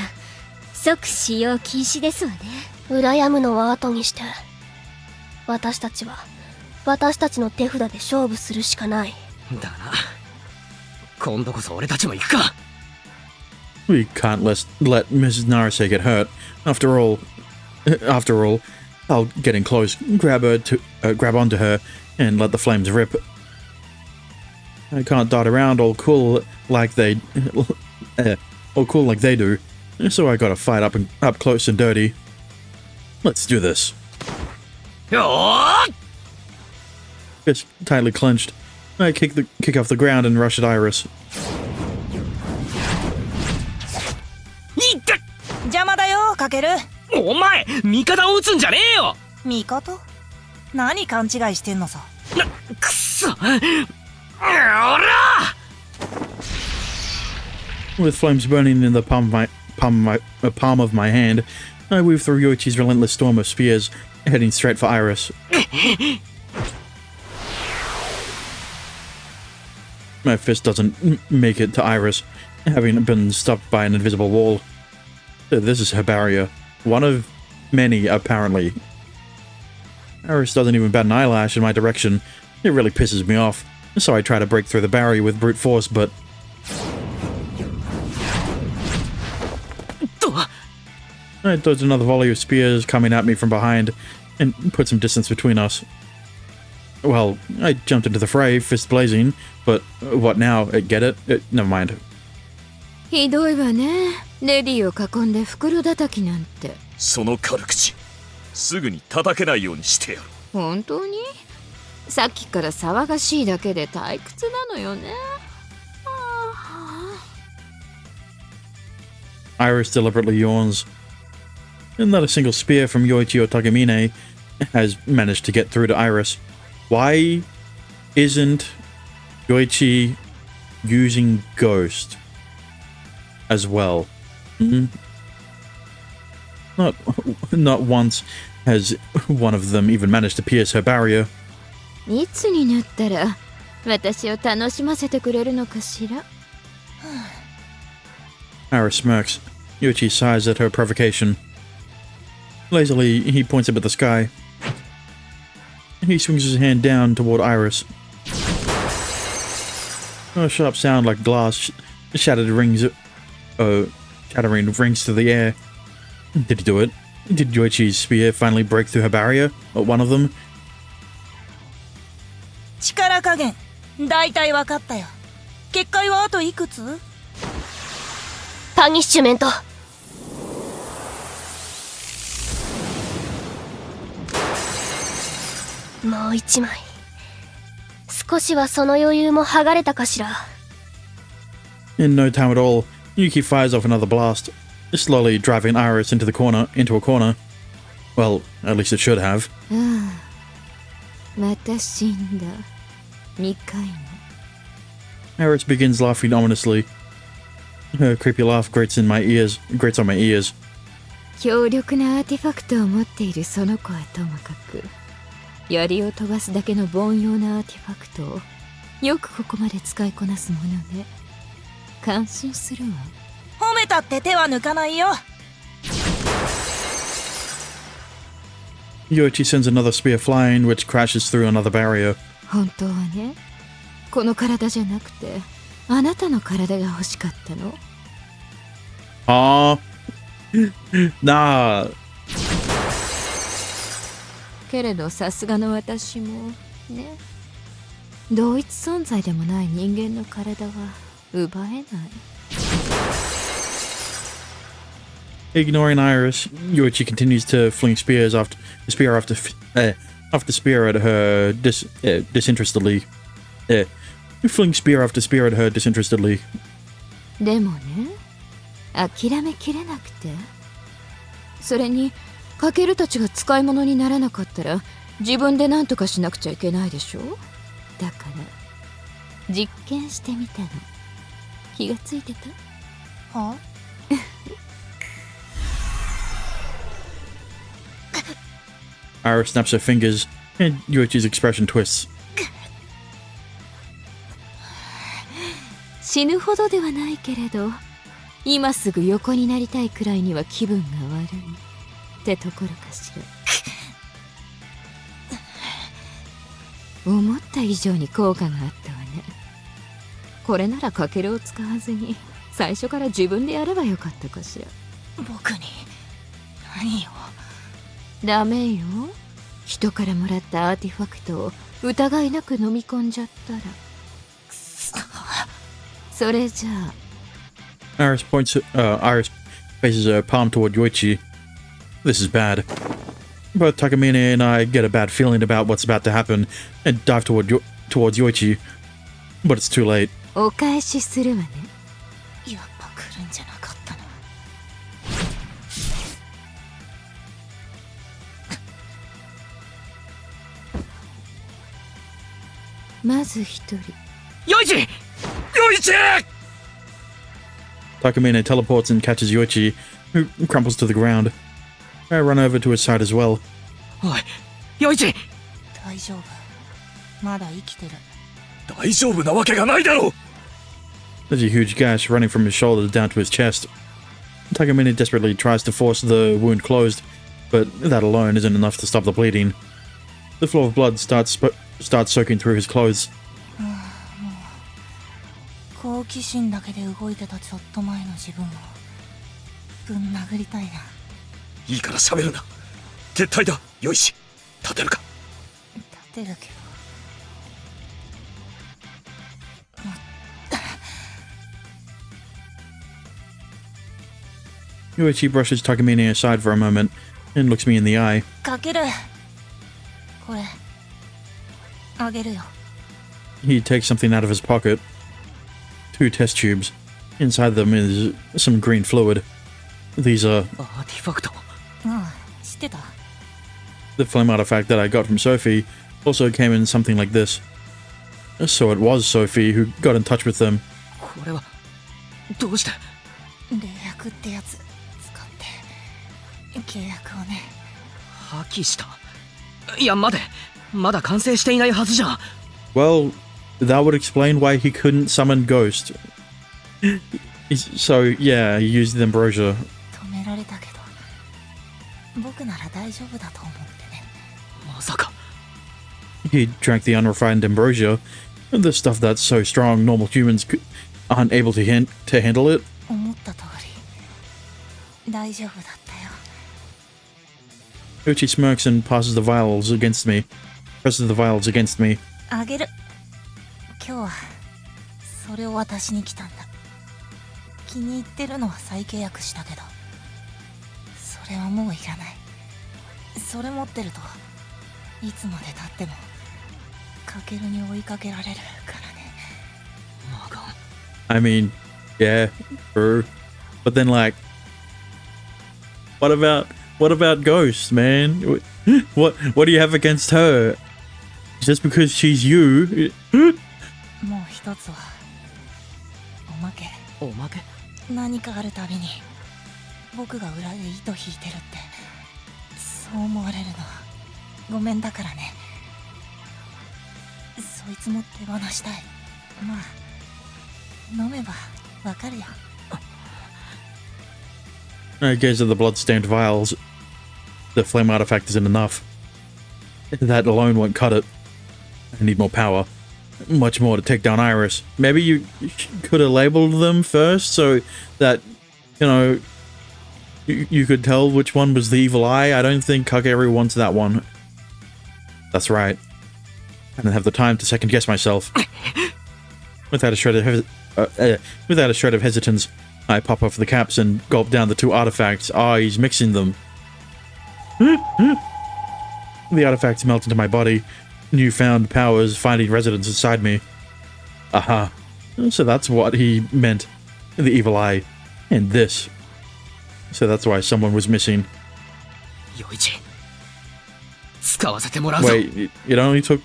即使用禁止ですわね。羨むのは後にして、私たちは私たちの手札で勝負するしかない。だな。今度こそ俺たちも行くか。 We can't let Mrs. Narase get hurt. After all, I'll get in close, grab onto her, and let the flames rip. I can't dart around all cool like they do, so I gotta fight up close and dirty. Let's do this. Fist tightly clenched, I kick off the ground and rush at Iris. 邪魔だよ、かける。お前、味方を撃つんじゃねえよ。味方？何勘違いしてんのさ。くっそ。With flames burning in the palm of my hand, I weave through Yoichi's relentless storm of spears, heading straight for Iris. My fist doesn't make it to Iris. having been stopped by an invisible wall. This is her barrier. One of many, apparently. Iris doesn't even bat an eyelash in my direction. It really pisses me off. So I try to break through the barrier with brute force, but... I dodged another volley of spears coming at me from behind and put some distance between us. Well, I jumped into the fray, fist blazing, but what now? Get it? Never mind. ひどいわね。レディを囲んで袋叩きなんて。その軽口すぐに叩けないようにしてやる。本当に？さっきから騒がしいだけで退屈なのよね。Iris deliberately yawns. And not a single spear from Yoichi or Tagamine has managed to get through to Iris. Why isn't Yoichi using Ghost as well? Not once has one of them even managed to pierce her barrier. いつになったら私を楽しませてくれるのかしら。Iris smirks. Yoichi sighs at her provocation. Lazily, he points up at the sky. He swings his hand down toward Iris. A sharp sound like glass shattering rings through the air. Did he do it? Did Yoichi's spear finally break through her barrier? Or one of them? 力加減だいたい分かったよ。結界はあといくつ？パニッシュメント。もう一枚。少しはその余裕も剥がれたかしら。In no time at all, Yuki fires off another blast, slowly driving Iris into a corner. Well, at least it should have. また死んだ。2回も。Iris begins laughing ominously. Her creepy laugh grates on my ears. 強力なアーティファクトを持っているその子はともかく、槍を飛ばすだけの凡庸なアーティファクトをよくここまで使いこなすものね。感心するわ。褒めたって手は抜かないよ。Yoichi sends another spear flying, which crashes through another barrier. 本当はね、この体じゃなくてあなたの体が欲しかったの。Nah. けれどさすがの私もね、同一存在でもない人間の体は奪えない。Ignoring Iris, Yoichi continues to fling spear after spear at her disinterestedly. Fling spear after spear at her disinterestedly. でもね、諦めきれなくて。それにカケルたちが使い物にならなかったら自分で何とかしなくちゃいけないでしょ。だから実験してみたの。気がついてた？はIris snaps her fingers, and Yoichi's expression twists. 死ぬほどではないけれど、今すぐ横になりたいくらいには気分が悪いってところかしら。思った以上に効果があったわね。これならカケルを使わずに最初から自分でやればよかったかしら。僕に何を？ダメよ。人からもらったアーティファクトを疑いなく飲み込んじゃったら。それじゃあ。Iris faces her palm toward Yoichi. This is bad. Both Takamine and I get a bad feeling about what's about to happen and dive towards Yoichi. But it's too late. お返しするわね。やっぱ来るんじゃなかったな。まず一人。ヨイチ！ヨイチ！ Takamine teleports and catches Yoichi, who crumples to the ground. I run over to his side as well. おい、ヨイチ！大丈夫。まだ生きてる。大丈夫なわけがないだろう。There's a huge gash running from his shoulder down to his chest. Takamine desperately tries to force the wound closed, but that alone isn't enough to stop the bleeding. The flow of blood starts soaking through his clothes. 好奇心だけで動いてたちょっと前の自分をぶん殴りたいな。いいから喋るな。撤退だ、よいし。立てるか。立てるけど。Yoichi brushes Takamine aside for a moment and looks me in the eye. かける。これあげるよ。 He takes something out of his pocket. 2 test tubes. Inside them is some green fluid. These are アーティファクト。うん知ってた。 the flame artifact that I got from Sophie. Also came in something like this. So it was Sophie who got in touch with them. これはどうして。霊薬ってやつ使って契約をね。破棄した。いや待て、まだ完成していないはずじゃ。 Well, that would explain why he couldn't summon Ghost. So yeah, he used the ambrosia. 止められたけど僕なら大丈夫だと思ってね。まさか。 He drank the unrefined ambrosia, the stuff that's so strong normal humans aren't able to handle it. 思った通り大丈夫だったよ。 Uchi smirks and presses the vials against me. あげる。今日はそれを渡しに来たんだ。気に入ってるのは再契約したけどそれはもういらない。それ持ってるといつまで経ってもかけるに追いかけられるからね。マガン。 I mean, yeah, true. But then like, what about Ghost, man? What do you have against her? Just because she's you? もう一つはおまけ。おまけ。何かあるたびに僕が裏で糸引いてるってそう思われるのはごめんだからね。そいつも手放したい。まあ飲めばわかるよ。 I gaze at the blood-stained vials. The flame artifact isn't enough. That alone won't cut it. I need more power. Much more to take down Iris. Maybe you could have labeled them first so that, you know, you could tell which one was the evil eye. I don't think Kageru wants that one. That's right. I don't have the time to second-guess myself. Without a shred of hesitance, I pop off the caps and gulp down the 2 artifacts. Ah, he's mixing them. The artifacts melt into my body. Newfound powers finding residence inside me. Aha. So that's what he meant. The evil eye. And this. So that's why someone was missing. ヨイチ。使わせてもらうぞ。 Wait, it only took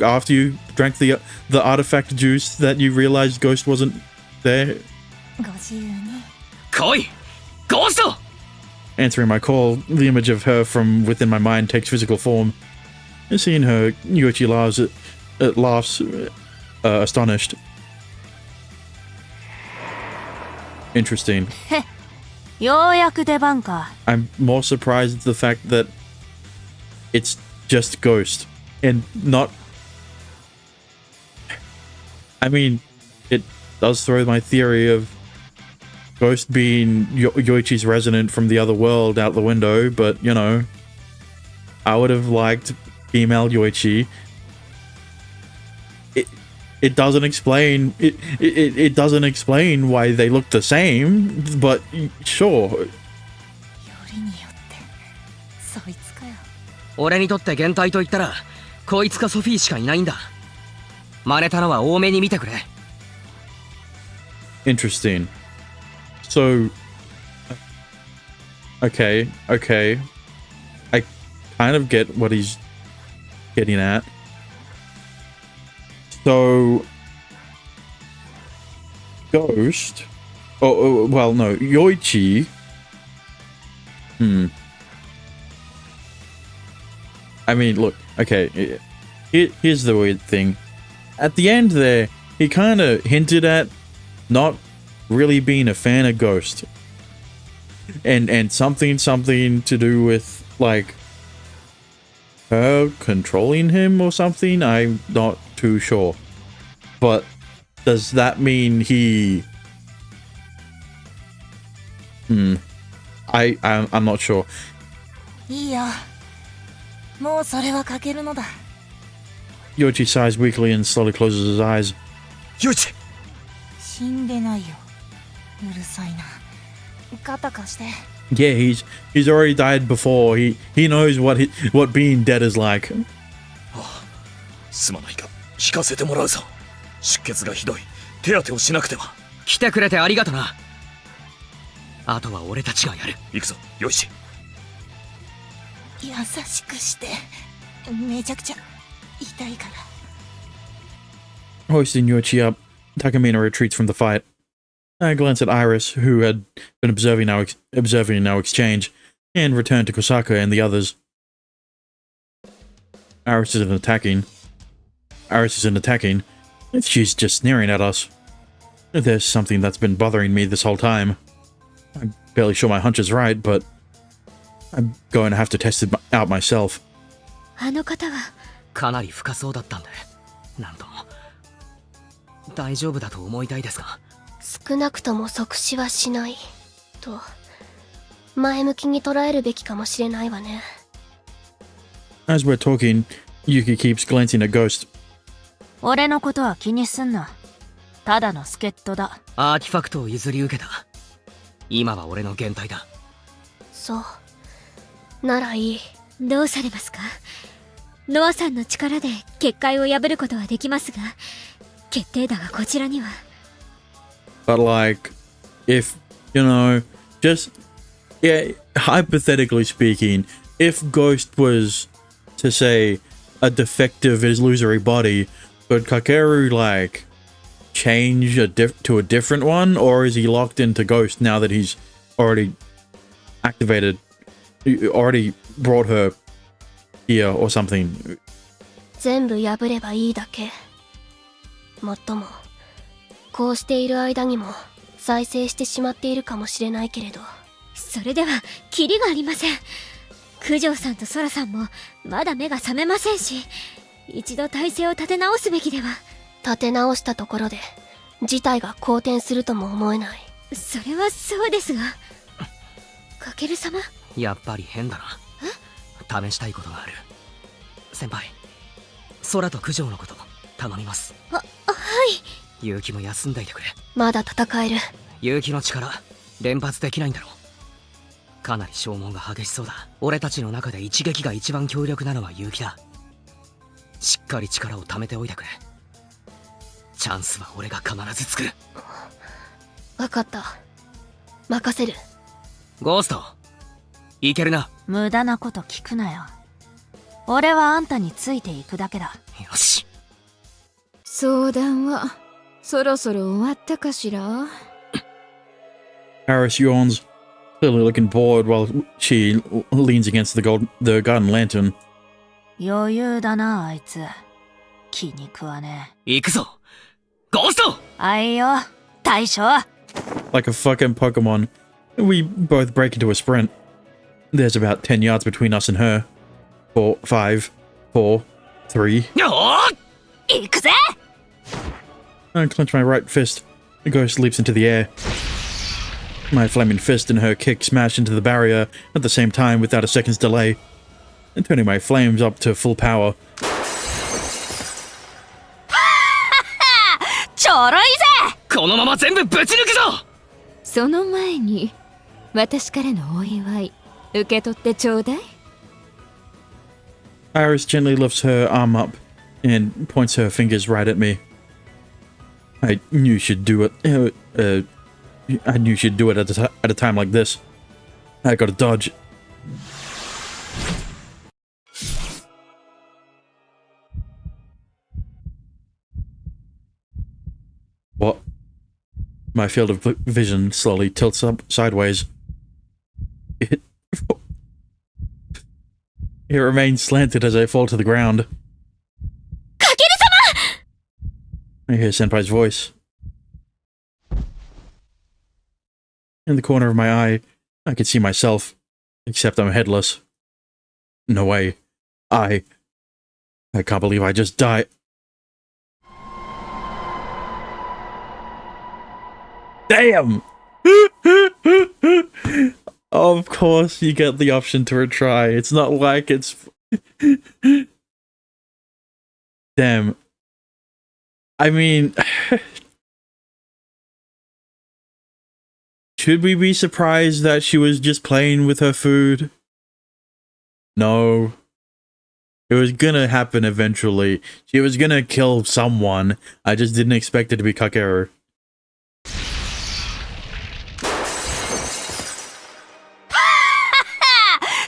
after you drank the artifact juice that you realized Ghost wasn't there? ご自由に。来いゴースト。 Answering my call, the image of her from within my mind takes physical form. Seeing her, Yuichi laughs astonished. Interesting. ようやく出番か。 I'm more surprised at the fact that it's just Ghost and not. I mean, it does throw my theory of Ghost being Yoichi's resident from the other world out the window, but you know, I would have liked female Yoichi. It doesn't explain it doesn't explain why they look the same, but sure. よりによってそいつかよ。俺にとって減退と言ったらこいつかソフィーしかいないんだ。真似たのは多めに見てくれ。 Interesting. So, okay. I kind of get what he's getting at. So, Ghost. Oh, well, no, Yoichi. I mean, look, okay. Here's the weird thing. At the end there, he kind of hinted at not really been a fan of Ghost. And something to do with, like, her controlling him or something? I'm not too sure. But does that mean he... I'm not sure. いいよ。もうそれはかけるのだ。 Yoichi sighs weakly and slowly closes his eyes. ユイチ、死んでないよ。うるさいな。肩貸して。 Yeah, he's already died before. He knows what being dead is like. すまないが聞かせてもらうぞ。出血がひどい。手当てをしなくては。来てくれてありがとな。あとは俺たちがやる。行くぞ、ヨイチ。優しくして。めちゃくちゃ痛いから。 Hoisting Yoichi up, Takamina retreats from the fight. I glance at Iris, who had been observing our exchange, and return to Kosaka and the others. Iris isn't attacking. She's just sneering at us. There's something that's been bothering me this whole time. I'm barely sure my hunch is right, but I'm going to have to test it out myself. あの方はかなり深そうだったんで、なんとも大丈夫だと思いたいですが。少なくとも即死はしないと前向きに捉えるべきかもしれないわね。 As we're talking, Yuki keeps glancing at Ghost. 俺のことは気にすんな。ただの助っ人だ。アーティファクトを譲り受けた。今は俺の減退だ。そうならいい。どうされますか？ノアさんの力で結界を破ることはできますが、決定打がこちらには。 But like, if, you know, just, yeah, hypothetically speaking, if Ghost was to say a defective illusory body, could Kakeru like change to a different one, or is he locked into Ghost now that he's already activated, already brought her here or something? 全部破ればいいだけ。もっともこうしている間にも再生してしまっているかもしれないけれど。それではキリがありません。九条さんとソラさんもまだ目が覚めませんし、一度体勢を立て直すべきでは。立て直したところで事態が好転するとも思えない。それはそうですが、カケル様、やっぱり変だな。試したいことがある。先輩、空と九条のこと頼みます。はい。結城も休んでいてくれ。まだ戦える。結城の力連発できないんだろう。かなり消耗が激しそうだ。俺たちの中で一撃が一番強力なのは結城だ。しっかり力を貯めておいてくれ。チャンスは俺が必ず作る。わかった、任せる。ゴースト、いけるな。無駄なこと聞くなよ。俺はあんたについていくだけだ。よし。相談はそろそろ終わったかしら。 Iris yawns, clearly looking bored while she leans against the garden lantern. 余裕だな、あいつ。気に食わねえ。行くぞゴースト。あいよ、大将。 Like a fucking Pokemon, we both break into a sprint. There's about 10 yards between us and her. 4, 5, 4, 3. 行くぜ。 I clench my right fist. The ghost leaps into the air. My flaming fist and her kick smash into the barrier at the same time without a second's delay, and turning my flames up to full power. ちょろいぜ。このまま全部ぶち抜くぞ。その前に私からのお祝い受け取ってちょうだい。 Iris gently lifts her arm up and points her fingers right at me. I knew she'd do it. I knew she'd do it at a time like this. I gotta dodge. What? My field of vision slowly tilts up sideways. It remains slanted as I fall to the ground. I hear Senpai's voice. In the corner of my eye, I can see myself, except I'm headless. No way. I can't believe I just died. Damn! Of course you get the option to retry. It's not like it's... Damn. I mean... Should we be surprised that she was just playing with her food? No. It was gonna happen eventually. She was gonna kill someone. I just didn't expect it to be Kakeru.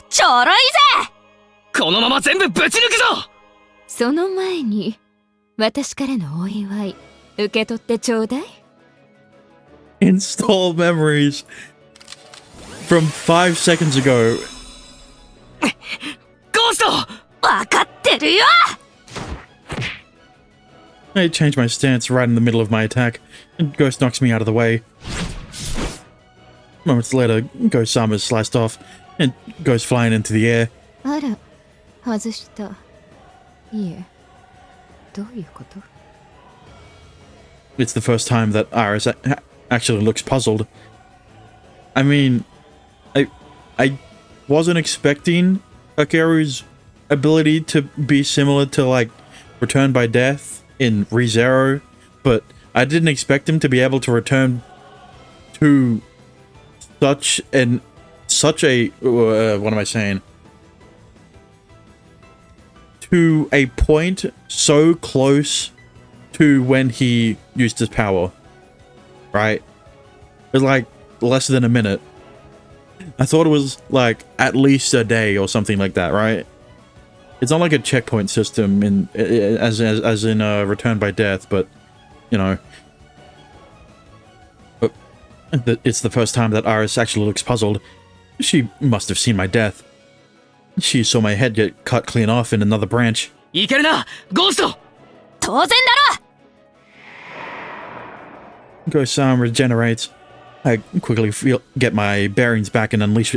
ちょろいぜ。このまま全部ぶち抜くぞ。その前に私からのお祝い受け取ってちょうだい。Install memories from 5 seconds ago. ゴースト、わかってるよ。I changed my stance right in the middle of my attack, and Ghost knocks me out of the way. Moments later, Ghost-sama is sliced off and goes flying into the air. あら、外した。いえ、どういうこと？ It's the first time that Iris actually looks puzzled. I mean, I wasn't expecting Kakeru's ability to be similar to, like, Return by Death in ReZero, but I didn't expect him to be able to return to such a what am I saying? To a point so close to when he used his power. Right? It was like less than a minute. I thought it was like at least a day or something like that, right? It's not like a checkpoint system in as in Return by Death, but you know, but it's the first time that Iris actually looks puzzled. She must have seen my death. She saw my head get cut clean off in another branch. いけるな、ゴースト。当然だろ。Ghost-sama regenerates. I quickly get my bearings back and unleash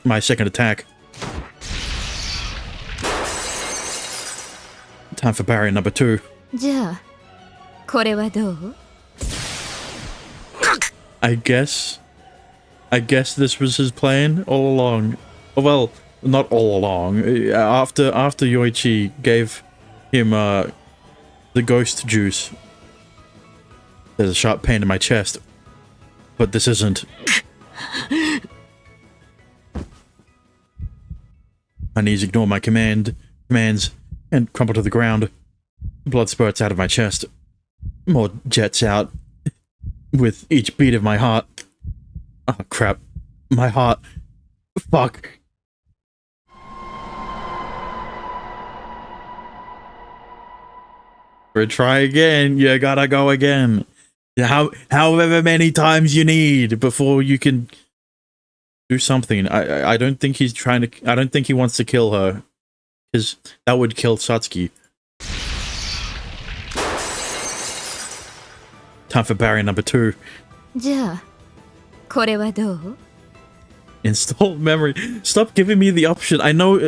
my second attack. Time for barrier number 2. じゃあ、これはどう？ I guess this was his plan all along. Well, not all along. After Yoichi gave him the ghost juice. There's a sharp pain in my chest. But this isn't. My knees ignore my commands and crumple to the ground. Blood spurts out of my chest. More jets out with each beat of my heart. Oh crap. My heart. Fuck. Try again. You gotta go again. However many times you need before you can do something. I don't think he's trying to. I don't think he wants to kill her, because that would kill Satsuki. Time for barrier number 2. じゃあ、これはどう？ Install memory. Stop giving me the option. I know.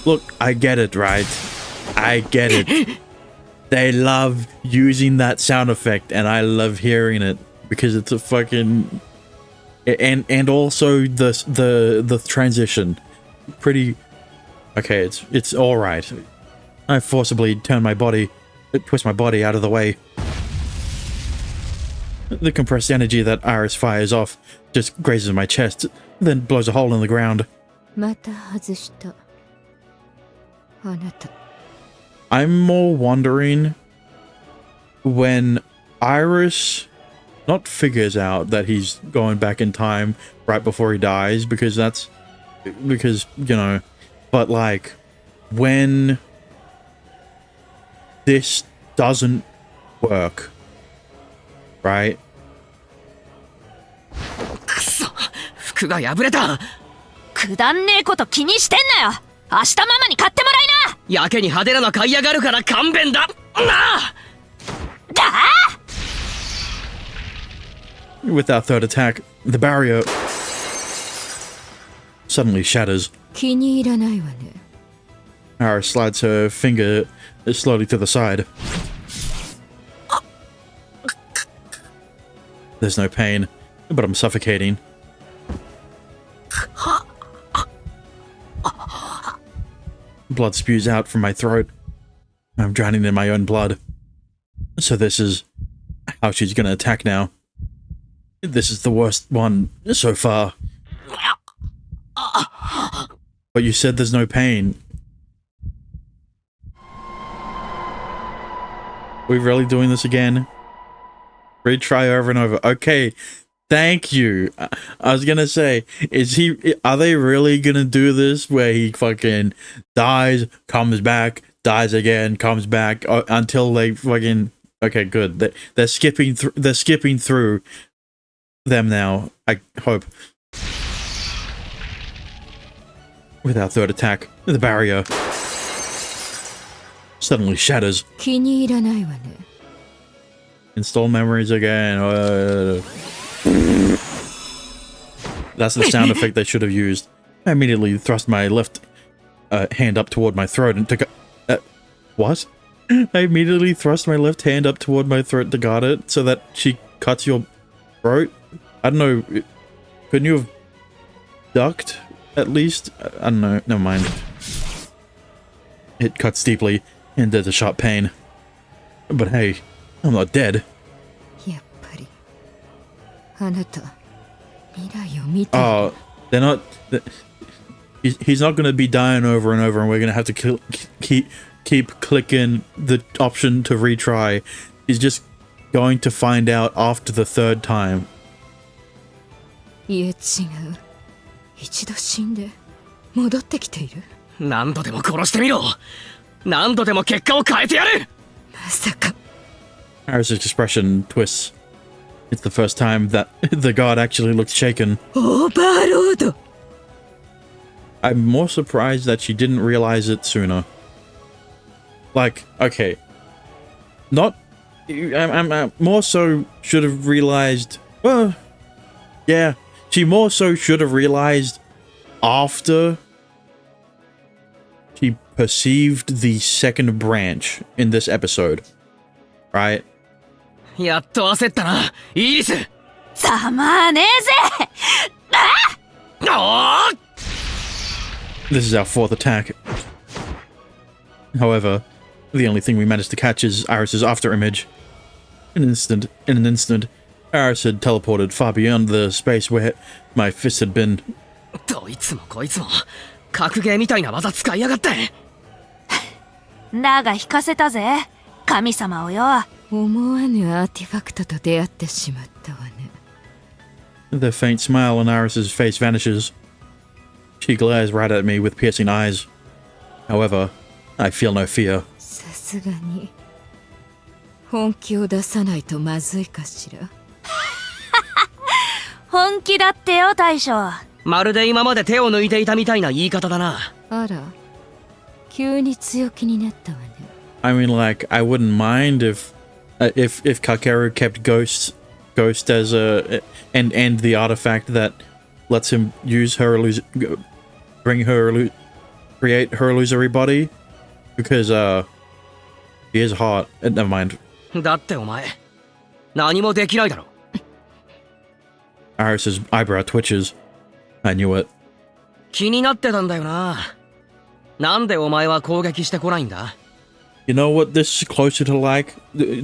Look, I get it, right? I get it. They love using that sound effect, and I love hearing it because it's a fucking and also the transition. Pretty okay. It's all right. I forcibly twist my body out of the way. The compressed energy that Iris fires off just grazes my chest, then blows a hole in the ground. また外した。あなた。I'm more wondering when Iris not figures out that he's going back in time right before he dies, because you know, but like when this doesn't work, right? くそ、服が破れた。くだんねえこと気にしてんなよ。明日ママに買ってもらいな。やけに派手なの買いやがるから勘弁だ。なあ。だあ。With our third attack, the barrier suddenly shatters. 気に入らないわね。 Aris slides her finger slowly to the side. There's no pain, but I'm suffocating. Blood spews out from my throat. I'm drowning in my own blood. So this is how she's gonna attack now. This is the worst one so far. But you said there's no pain. We really doing this again? Retry over and over. Okay, thank you. I was gonna say, are they really gonna do this where he fucking dies, comes back, dies again, comes back until they fucking... Okay, good. They're skipping through them now, I hope. With our third attack, the barrier suddenly shatters. 気に入らないわね。 Install memories again. That's the sound effect they should have used. I immediately thrust my left hand up toward my throat and took what? I immediately thrust my left hand up toward my throat to guard it so that she cuts your throat. I don't know. Couldn't you have ducked at least? I don't know. Never mind. It cuts deeply and there's a sharp pain. But hey, I'm not dead. やっぱり。あなた、未来を見て。 Oh, they're not. He's not going to be dying over and over, and we're going to have to keep clicking the option to retry. He's just going to find out after the third time. いえ違う。一度死んで戻ってきている。何度でも殺してみろ。何度でも結果を変えてやる。まさか。 Aris' expression twists. It's the first time that the god actually looked shaken. オーバーロード。 I'm more surprised that she didn't realize it sooner. Like, okay. Not... I'm more so should have realized... Well, yeah. She more so should have realized after she perceived the second branch in this episode. Right? やっと焦ったな、イリス。ざまあねえぜ。ああ This is our fourth attack. However, the only thing we managed to catch is Aris' afterimage. In an instant, Aris had teleported far beyond the space where my fist had been. どいつもこいつも格ゲーみたいな技使いやがって。だが引かせたぜ、神様をよ。思わぬアーティファクトと出会ってしまったわね。 The faint smile on Aris' face vanishes. She glares right at me with piercing eyes. However, I feel no fear. さすがに本気を出さないとまずいかしら。本気だってよ大将。まるで今まで手を抜いていたみたいな言い方だな。あら、急に強気になったわね。 I mean, like, I wouldn't mind if Kakeru kept Ghost as a and the artifact that lets him use her create her illusory body, because he is hot. Never mind. だってお前何もできないだろ。 Aris's eyebrow twitches. I knew it. 気になってたんだよな。なんでお前は攻撃してこないんだ。 You know what this is closer to like? You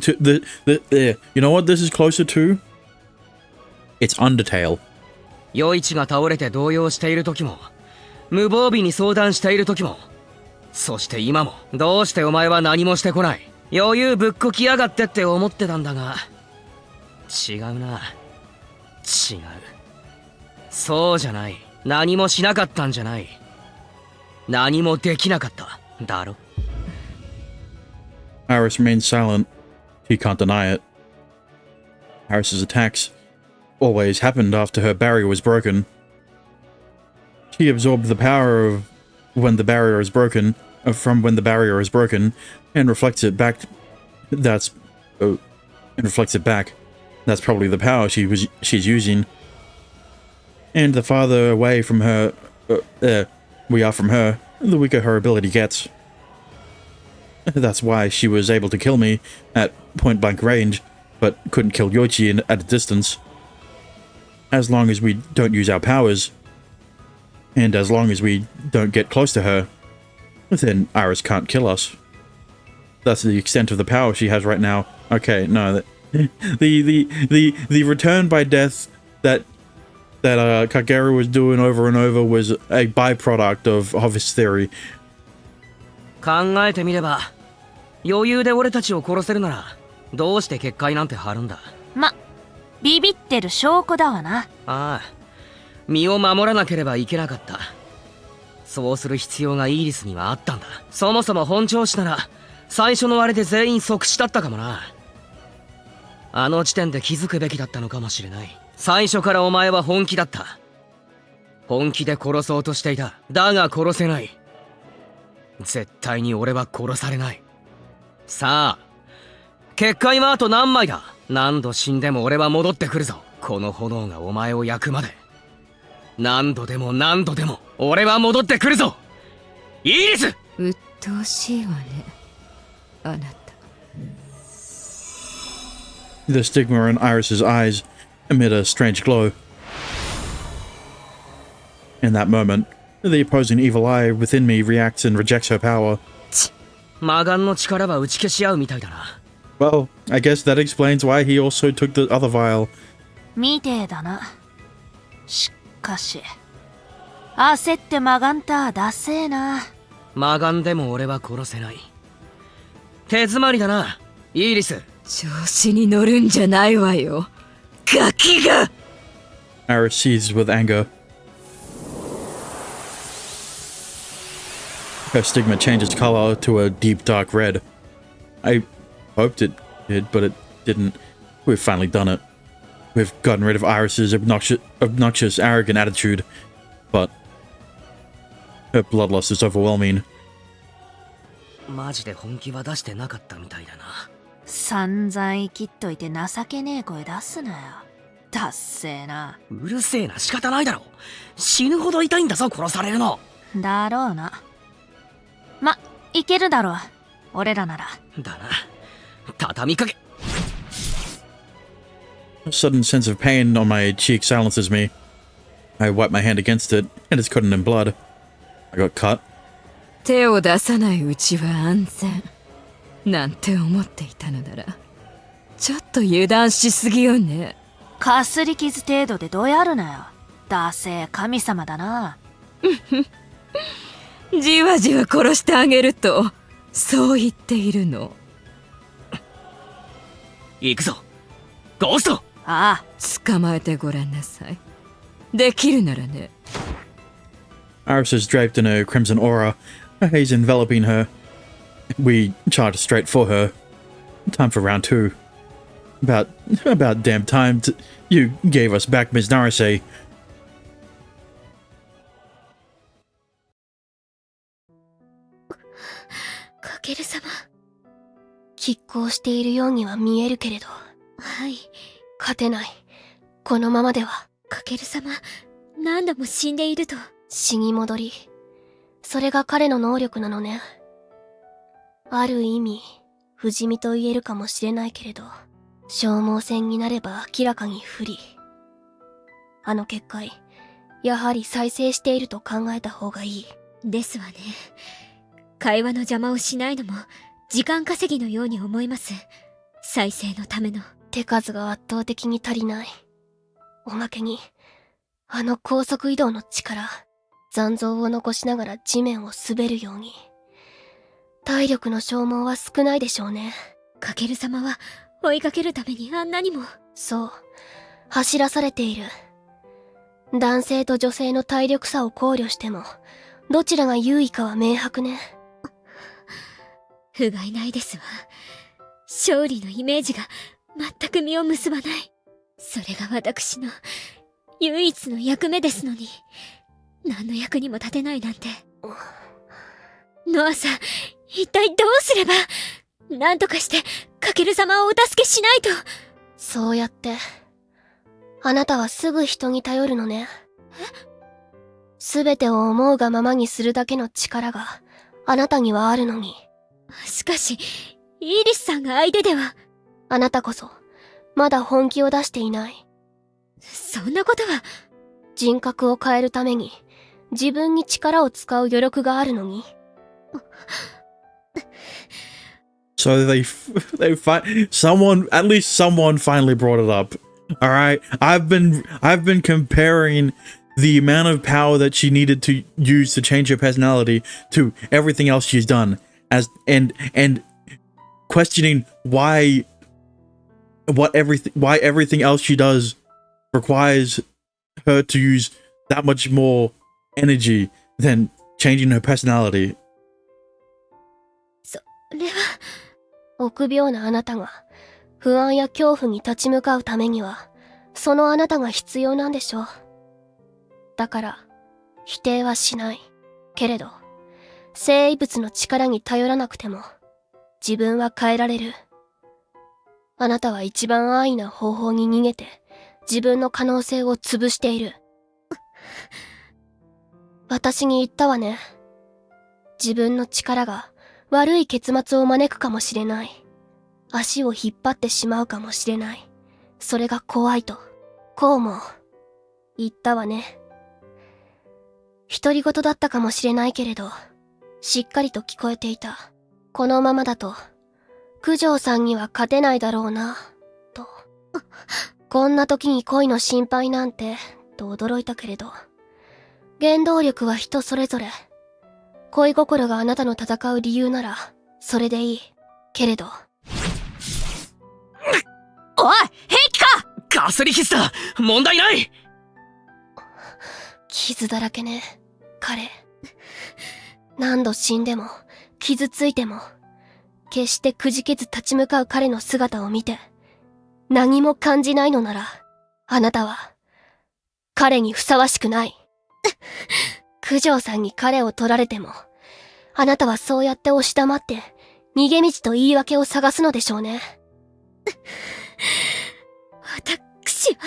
know what this is closer to? It's Undertale. 余一が倒れて動揺している時も、無防備に相談している時も、そして今も、どうしてお前は何もしてこない。余裕ぶっこきやがってって思ってたんだが、違うな。違う。そうじゃない。何もしなかったんじゃない。何もできなかった。だろ。 Aris remains silent. He can't deny it. Aris's attacks always happened after her barrier was broken. She absorbed the power of when the barrier is broken, from when the barrier is broken, and reflects it back. And reflects it back. That's probably the power she's using. And the farther away from her we are from her, the weaker her ability gets. That's why she was able to kill me at point-blank range, but couldn't kill Yoichi at a distance. As long as we don't use our powers, and as long as we don't get close to her, then Iris can't kill us. That's the extent of the power she has right now. Okay, no, the return by death that Kageru was doing over and over was a byproduct of his theory. 考えてみれば余裕で俺たちを殺せるならどうして結界なんて張るんだ。ビビってる証拠だわな。ああ、身を守らなければいけなかった。そうする必要がイーリスにはあったんだ。そもそも本調子なら最初のあれで全員即死だったかもな。あの時点で気づくべきだったのかもしれない。最初からお前は本気だった。本気で殺そうとしていた。だが殺せない。絶対に俺は殺されない。さあ、結界はあと何枚だ。何度死んでも俺は戻ってくるぞ。この炎がお前を焼くまで。何度でも何度でも俺は戻ってくるぞ。イーリス。鬱陶しいわね、あなた。The stigma in Iris's eyes amid a strange glow. In that moment, the opposing evil eye within me reacts and rejects her power. 魔眼の力は打ち消し合うみたいだな。Well, I guess that explains why he also took the other vial. みてえだな。しかし焦って曲がんたダセえな。魔眼でも俺は殺せない。手詰まりだな、イーリス。調子に乗るんじゃないわよ、ガキが。 Iris seethes with anger. Her stigma changes color to a deep dark red. I hoped it did, but it didn't. We've finally done it. We've gotten rid of Iris's obnoxious, arrogant attitude, but her bloodlust is overwhelming. マジで本気は出してなかったみたいだな。散々生きっといて情けねえ声出すなよ。ダッセーな。うるせえな、仕方ないだろ。死ぬほど痛いんだぞ、殺されるの。だろうな。いけるだろう、俺らなら。だな、畳みかけ。A sudden sense of pain on my cheek silences me. I wipe my hand against it, and it's coated in blood. I got cut. 手を出さないうちは安全なんて思っていたのなら、ちょっと油断しすぎよね。かすり傷程度でどやるなよ。ダセえ神様だな。じわじわ殺してあげるとそう言っているの。行くぞ、ゴースト。ああ、捕まえてごらんなさい。できるならね。Iris is draped in a crimson aura, a haze enveloping her. We charge straight for her. Time for round 2. About damn time you gave us back Ms. Narase. かける様、拮抗しているようには見えるけれど。はい。勝てない。このままでは。かける様、何度も死んでいると。死に戻り。それが彼の能力なのね。ある意味、不死身と言えるかもしれないけれど、消耗戦になれば明らかに不利。あの結界、やはり再生していると考えた方がいい。ですわね。会話の邪魔をしないのも時間稼ぎのように思います。再生のための。手数が圧倒的に足りない。おまけに、あの高速移動の力、残像を残しながら地面を滑るように。体力の消耗は少ないでしょうね。かける様は追いかけるためにあんなにも。そう、走らされている。男性と女性の体力差を考慮しても、どちらが優位かは明白ね。不甲斐ないですわ。勝利のイメージが全く実を結ばない。それが私の唯一の役目ですのに、何の役にも立てないなんて。ノアさん、一体どうすれば。なんとかしてかける様をお助けしないと。そうやって、あなたはすぐ人に頼るのね。すべてを思うがままにするだけの力があなたにはあるのに。しかし、イリスさんが相手では。あなたこそ、まだ本気を出していない。そんなことは。人格を変えるために、自分に力を使う余力があるのに。So at least someone finally brought it up. All right, I've been comparing the amount of power that she needed to use to change her personality to everything else she's done, and questioning why everything else she does requires her to use that much more energy than changing her personality. それは、臆病なあなたが不安や恐怖に立ち向かうためには、そのあなたが必要なんでしょう。だから、否定はしない。けれど、生物の力に頼らなくても、自分は変えられる。あなたは一番安易な方法に逃げて、自分の可能性を潰している。私に言ったわね。自分の力が悪い結末を招くかもしれない。足を引っ張ってしまうかもしれない。それが怖いと。こうも、言ったわね。独り言だったかもしれないけれど、しっかりと聞こえていた。このままだと、九条さんには勝てないだろうな、と。こんな時に恋の心配なんて、と驚いたけれど、原動力は人それぞれ。恋心があなたの戦う理由なら、それでいい。けれど。おい、平気か？かすり傷だ！問題ない！傷だらけね、彼。何度死んでも、傷ついても、決してくじけず立ち向かう彼の姿を見て、何も感じないのなら、あなたは、彼にふさわしくない。九条さんに彼を取られても、あなたはそうやって押し黙って、逃げ道と言い訳を探すのでしょうね。私は。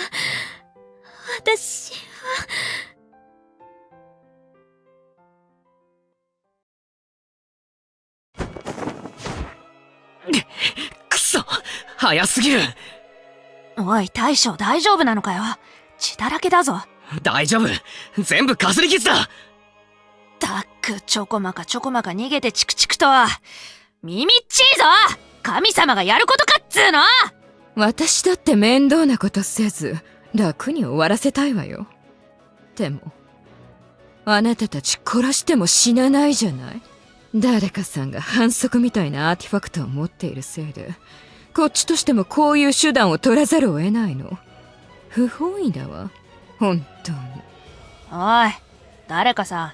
くそ、早すぎる。おい、大将大丈夫なのかよ。血だらけだぞ。大丈夫。全部かすり傷だ。たく、ちょこまか逃げてチクチクとは。耳っちいぞ！神様がやることかっつーの！私だって面倒なことせず楽に終わらせたいわよ。でもあなたたち殺しても死なないじゃない。誰かさんが反則みたいなアーティファクトを持っているせいでこっちとしてもこういう手段を取らざるを得ないの。不本意だわ、本当に。おい、誰かさん、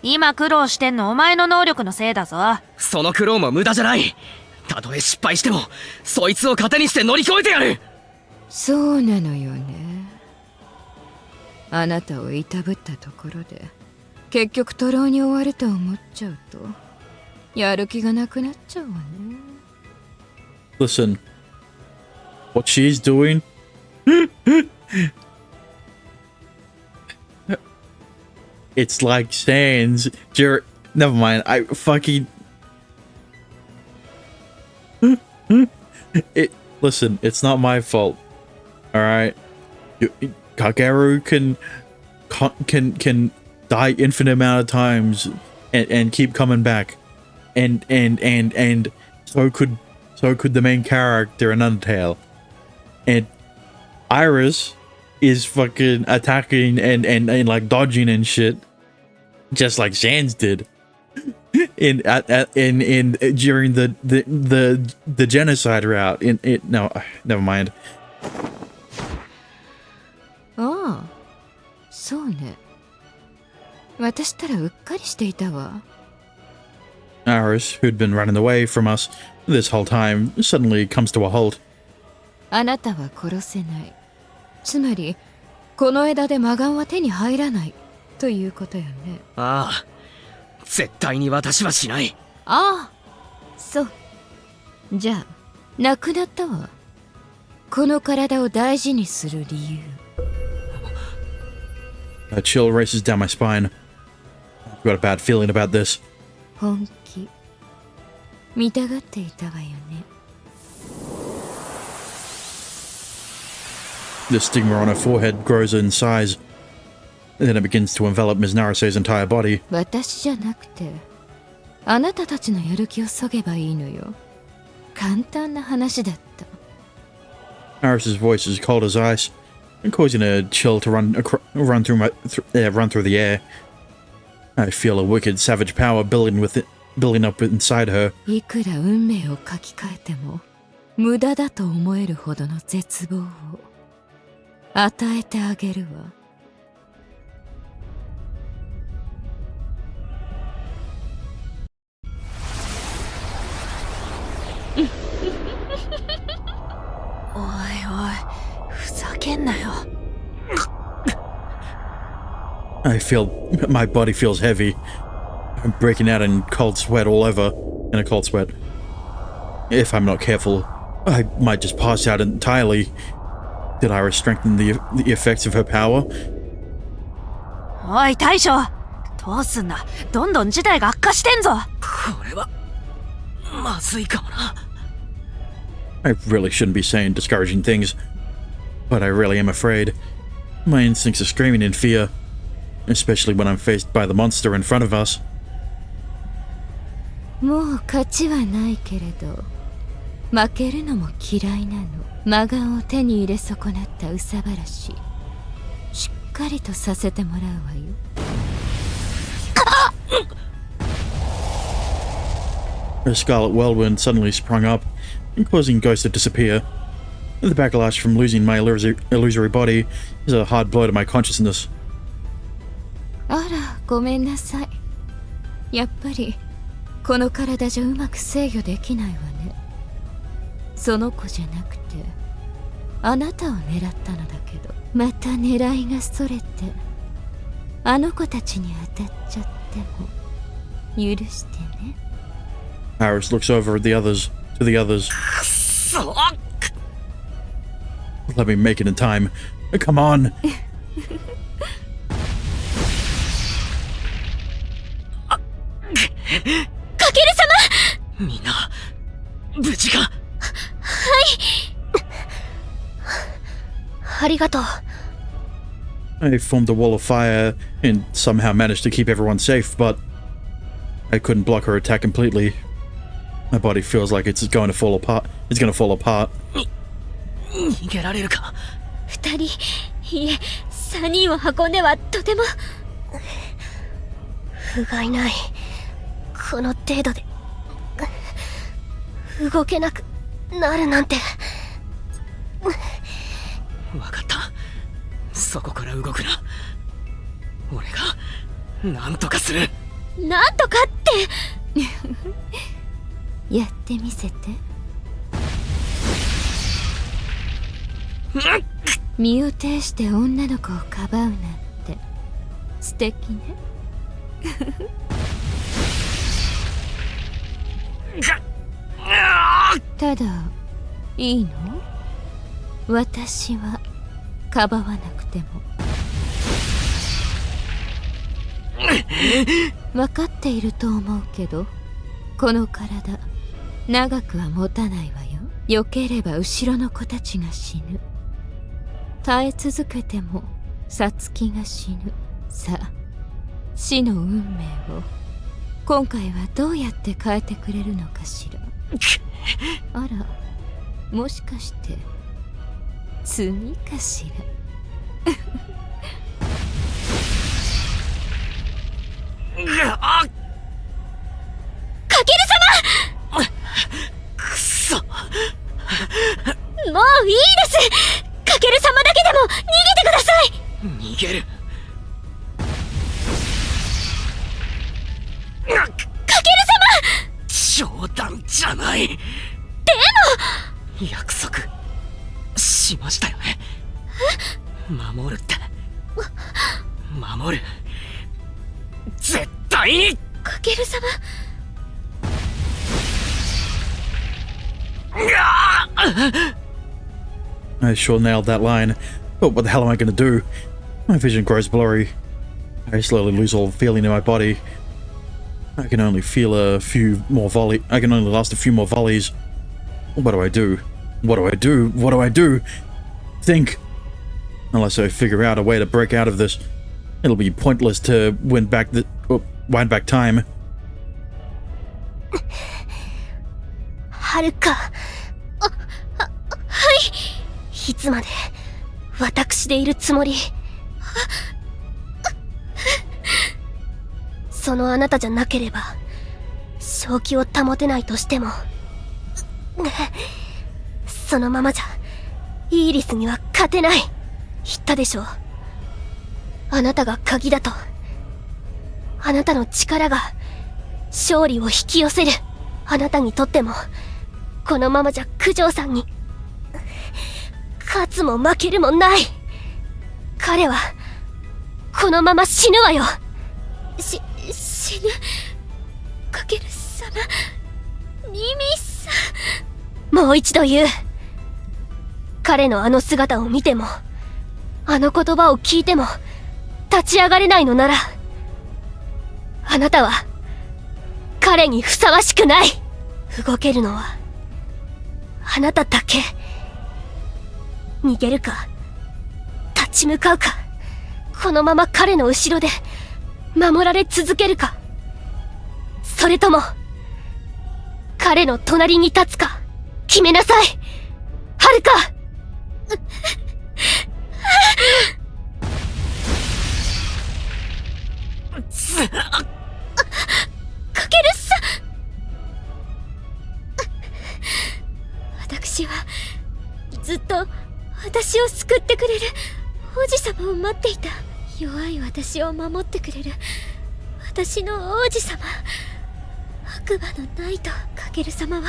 今苦労してんのお前の能力のせいだぞ。その苦労も無駄じゃない。たとえ失敗してもそいつを糧にして乗り越えてやる。そうなのよね。あなたをいたぶったところで結局徒労に終わると思っちゃうとやる気がなくなっちゃうわね。 Listen, what she's doing it's like Sans never mind, I fucking listen, it's not my fault. All right, Kageru can die infinite amount of times and keep coming back, and so could the main character in Undertale, and Iris is fucking attacking and like dodging and shit, just like Sans did. In during the genocide route no, never mind. ああ、そうね。私ったらうっかりしていたわ。Iris, who'd been running away from us this whole time, suddenly comes to a halt. あなたは殺せない。つまりこの枝で魔眼は手に入らないということよね。ああ、絶対に私はしない。ああ、そう。じゃあ、亡くなったわ。この体を大事にする理由。 A chill races down my spine. I've got a bad feeling about this. 本気見たがっていたわよね。 The stigma on her forehead grows in size. Then it begins to envelop Ms. Narase's entire body. 私じゃなくてあなたたちのやる気を削げばいいのよ。簡単な話だった。 Aris's voice is cold as ice, causing a chill to run through the air. I feel a wicked, savage power building up inside her. いくら運命を書き換えても無駄だと思えるほどの絶望を与えてあげるわ。おいおい、ふざけんなよ。 I feel my body feels heavy. I'm breaking out in cold sweat all over. In a cold sweat. If I'm not careful, I might just pass out entirely. Did Iris strengthen the effects of her power? おい大将、どうすんだ。どんどん事態が悪化してんぞ。これはまずいかもな。 I really shouldn't be saying discouraging things, but I really am afraid. My instincts are screaming in fear, especially when I'm faced by the monster in front of us. もう勝ちはないけれど負けるのも嫌いなの。魔眼を手に入れ損なった憂さ晴らし、しっかりとさせてもらうわよ。 A scarlet whirlwind suddenly sprung up, causing Ghost to disappear. The backlash from losing my illusory body is a hard blow to my consciousness. あら、ごめんなさい。やっぱりこの体じゃうまく制御できないわね。その子じゃなくてあなたを狙ったのだけど、また狙いがそれてあの子たちに当たっちゃっても許してね。 Iris looks over at the others. So Let me make it in time. Come on. かける様。みんな無事か。ありがとう。 I formed a wall of fire and somehow managed to keep everyone safe, but I couldn't block her attack completely. My body feels like it's going to fall apart. It's going to fall apart. 逃げられるか。二人、いえ、三人を運んではとても。不甲斐ない。この程度で動けなくなるなんて。わかった。そこから動くな。俺がなんとかする。なんとかってやってみせて。身を挺して女の子をかばうなんて素敵ね。ただいいの？私はかばわなくても。分かっていると思うけど、この体長くは持たないわよ。よければ後ろの子たちが死ぬ。耐え続けてもサツキが死ぬ。さあ、死の運命を今回はどうやって変えてくれるのかしら。あら、もしかして罪かしら。かける様。くそ。もういいです。かける様だけでも逃げてください。逃げる。かける冗談じゃない。でも約束しましたよね。守るって。守る。絶対に。かける様。I sure nailed that line. But what the hell am I gonna do? My vision grows blurry. I slowly lose all feeling in my body. I can only feel a few more I can only last a few more volleys. What do I do? What do I do? What do I do? Think. Unless I figure out a way to break out of this, it'll be pointless to wind back time. はるか。はい。いつまで私でいるつもり。そのあなたじゃなければ正気を保てないとしても、そのままじゃイーリスには勝てない。言ったでしょ。あなたが鍵だと。あなたの力が勝利を引き寄せる。あなたにとってもこのままじゃ九条さんに勝つも負けるもない。彼はこのまま死ぬわよ。死ぬ。かける様、ニミさん。もう一度言う。彼のあの姿を見ても、あの言葉を聞いても立ち上がれないのなら、あなたは彼にふさわしくない。動けるのはあなただけ。逃げるか立ち向かうか、このまま彼の後ろで守られ続けるか、それとも彼の隣に立つか決めなさい。はるか。かけるさ。私はずっと私を救ってくれる王子様を待っていた。弱い私を守ってくれる私の王子様。悪魔のナイトかける様は、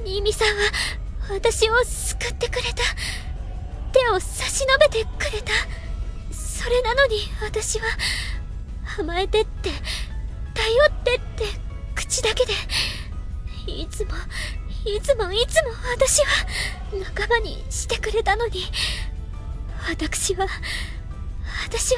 ニミさんは私を救ってくれた。手を差し伸べてくれた。それなのに私は甘えてって頼ってって口だけで、いつも私は仲間にしてくれたのに、私は私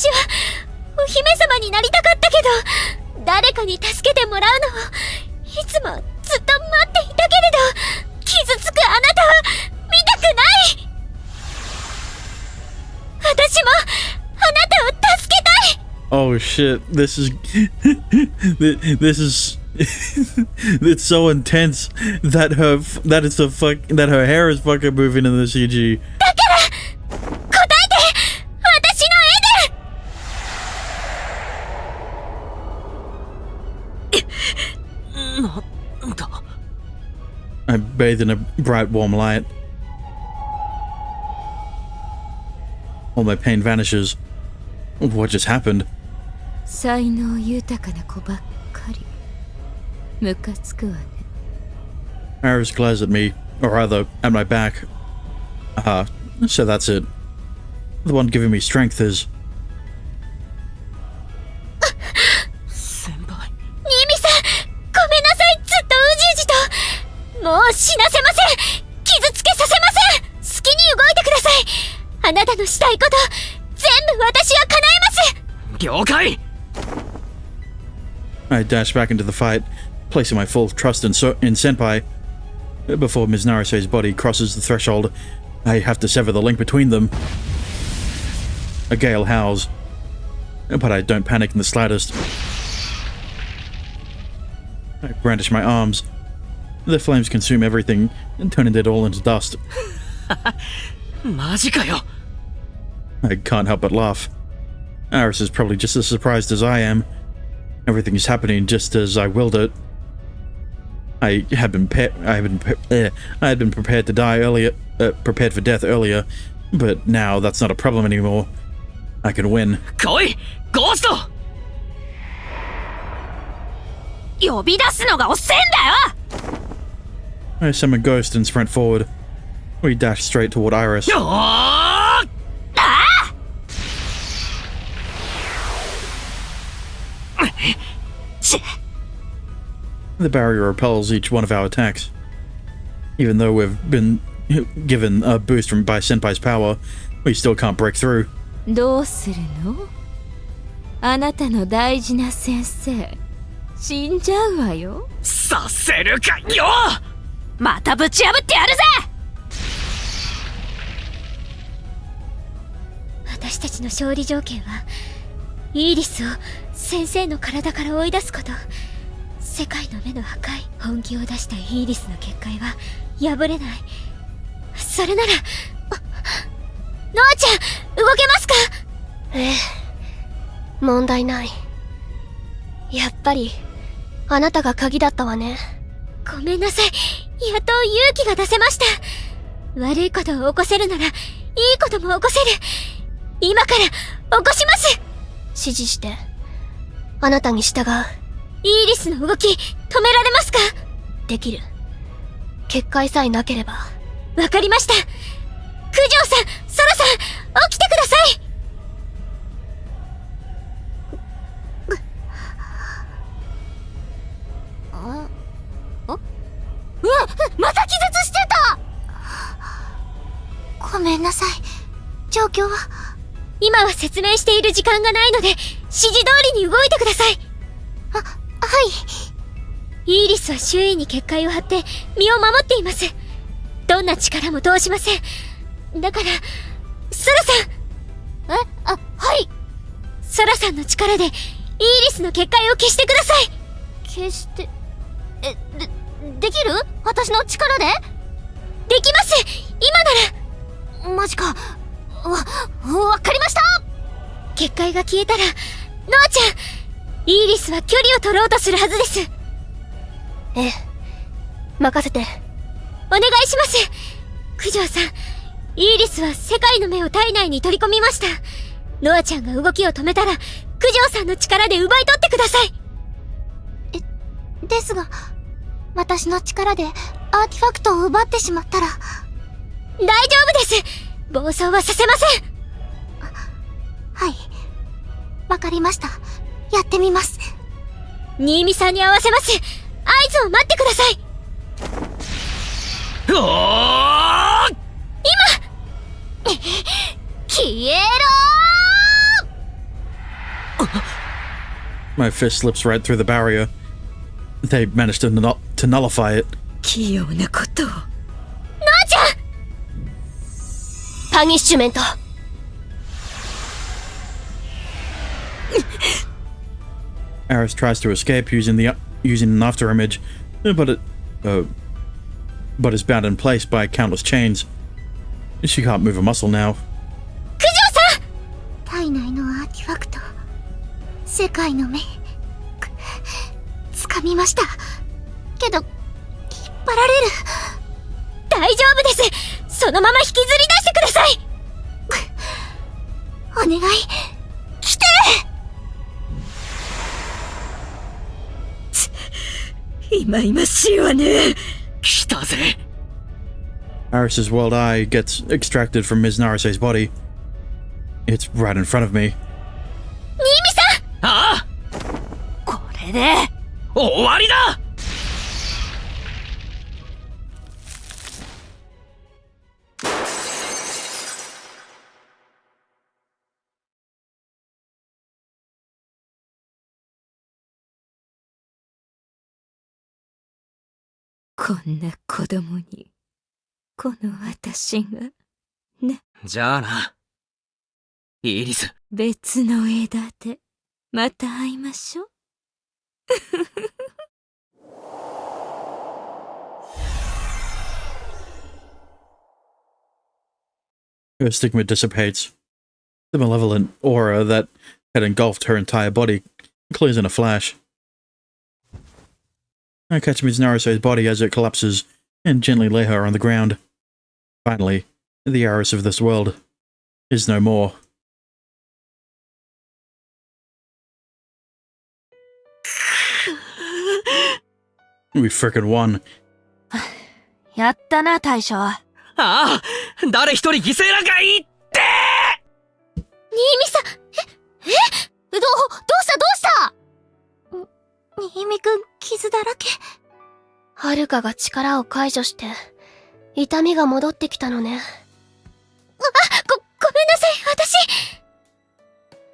はお姫様になりたかったけど、誰かに助けてもらうのをいつもずっと待っていたけれど、傷つくあなたは見たくない。私もあなたを助けたい。 Oh shit, this is this is it's so intense that her hair is fucking moving in the CG. だから答えて、私の絵で。なんだ。I bathe in a bright warm light. All my pain vanishes. What just happened? 才能豊かな子ばっかり。ムカつくわね。Iris glares at me, or rather, at my back. So that's it. The one giving me strength is... 先輩。ニミさん、ごめんなさい。ずっとうじうじと。もう死なせません。傷つけさせません。好きに動いてください。あなたのしたいこと全部私は叶えます。了解。I dash back into the fight, placing my full trust in Senpai. Before Ms. Narise's body crosses the threshold, I have to sever the link between them. A gale howls, but I don't panic in the slightest. I brandish my arms. The flames consume everything, turning it all into dust. マジかよ。 I can't help but laugh. Iris is probably just as surprised as I am. Everything is happening just as I willed it. I had been prepared to die earlier, prepared for death earlier, but now that's not a problem anymore. I can win. 来い、ゴースト。呼び出すのが遅えんだよ。 I summon Ghost and sprint forward. We dash straight toward Iris. よー。ああ。The barrier repels each one of our attacks. Even though we've been given a boost by Senpai's power, we still can't break through. どうするの？あなたの大事な先生、死んじゃうわよ。させるかよ。またぶち破ってやるぜ。私たちの勝利条件はイーリスを先生の体から追い出すこと。世界の目の破壊。本気を出したイーリスの結界は破れない。それならノアちゃん動けますか？ええ、問題ない。やっぱりあなたが鍵だったわね。ごめんなさい。やっと勇気が出せました。悪いことを起こせるならいいことも起こせる。今から起こします。指示して。あなたに従う。イーリスの動き止められますか？できる。結界さえなければ。わかりました。九条さん、ソラさん、起きてください。また気絶してた。ごめんなさい。状況は？今は説明している時間がないので指示通りに動いてください。はい。イーリスは周囲に結界を張って身を守っています。どんな力も通しません。だからソラさん。はい。ソラさんの力でイーリスの結界を消してください。消して、できる？私の力で？できます。今なら。マジか。わかりました。結界が消えたらノアちゃん、イーリスは距離を取ろうとするはずです。ええ、任せて。お願いします。九条さん、イーリスは世界の目を体内に取り込みました。ノアちゃんが動きを止めたら九条さんの力で奪い取ってください。ですが私の力でアーティファクトを奪ってしまったら。大丈夫です。暴走はさせません。はい、わかりました。やってみます。新見さんに合わせます。合図を待ってください。今消えろー。 My fist slips right through the barrier. They managed to nullify it. 器用なことを。ノアちゃん。パニッシュメント。Aris tries to escape using an after image, but is bound in place by countless chains. She can't move a muscle now. 九条さん。体内のアーティファクト、世界の目、掴みました。けど引っ張られる。大丈夫です。そのまま引きずり出してください。お願い、来て。いまいましいわね。来たぜ。 Aris's world eye gets extracted from Ms. Narase's body. It's right in front of me. 新見さん。ああ、これで終わりだ。こんな子供にこの私がね。じゃあな、イーリス。別の枝でまた会いましょう。Her stigma dissipates. The malevolent aura that had engulfed her entire body clears in a flash. I catch Ms. Narase's body as it collapses and gently lay her on the ground. Finally, the Aris of this world is no more. We frickin' won. やったな大将。ああ、誰一人犠牲なんかいいって。新見さん。どうした新見くん、傷だらけ。はるかが力を解除して、痛みが戻ってきたのね。ごめんなさい、私。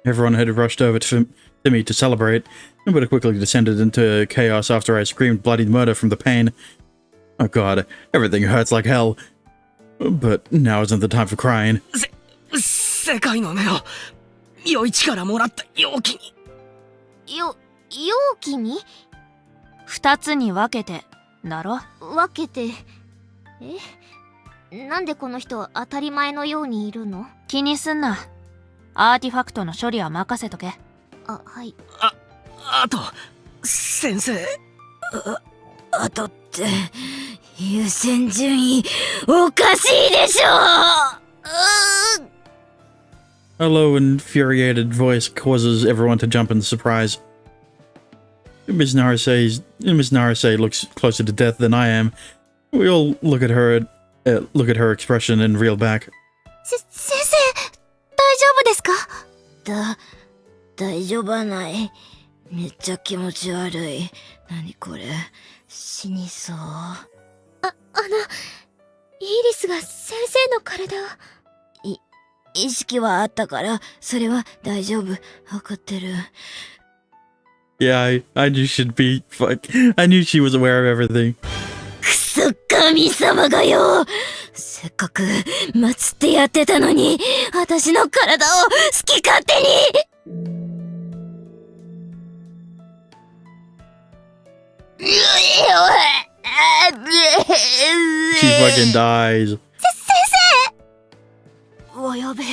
Everyone had rushed over to me to celebrate, but it quickly descended into chaos after I screamed bloody murder from the pain. Oh god, everything hurts like hell. But now isn't the time for crying. 世界の目を良い力もらった容器に。容器に二つに分けてだろ。分けて。なんでこの人は当たり前のようにいるの？気にすんな。アーティファクトの処理は任せとけ。はい。あと、先生。あとって、優先順位、おかしいでしょ。 A low, infuriated voice causes everyone to jump in surprise. Miss Narase looks closer to death than I am. We all look at her expression and reel back. 先生、大丈夫ですか？大丈夫はない。めっちゃ気持ち悪い。何これ。死にそう。イーリスが先生の体を。意識はあったから、それは大丈夫。わかってる。Yeah, I knew I knew she was aware of everything. くそ神様がよ。せっかく祀ってやってたのに、私の体を好き勝手に。She fucking dies. わ、やべえ、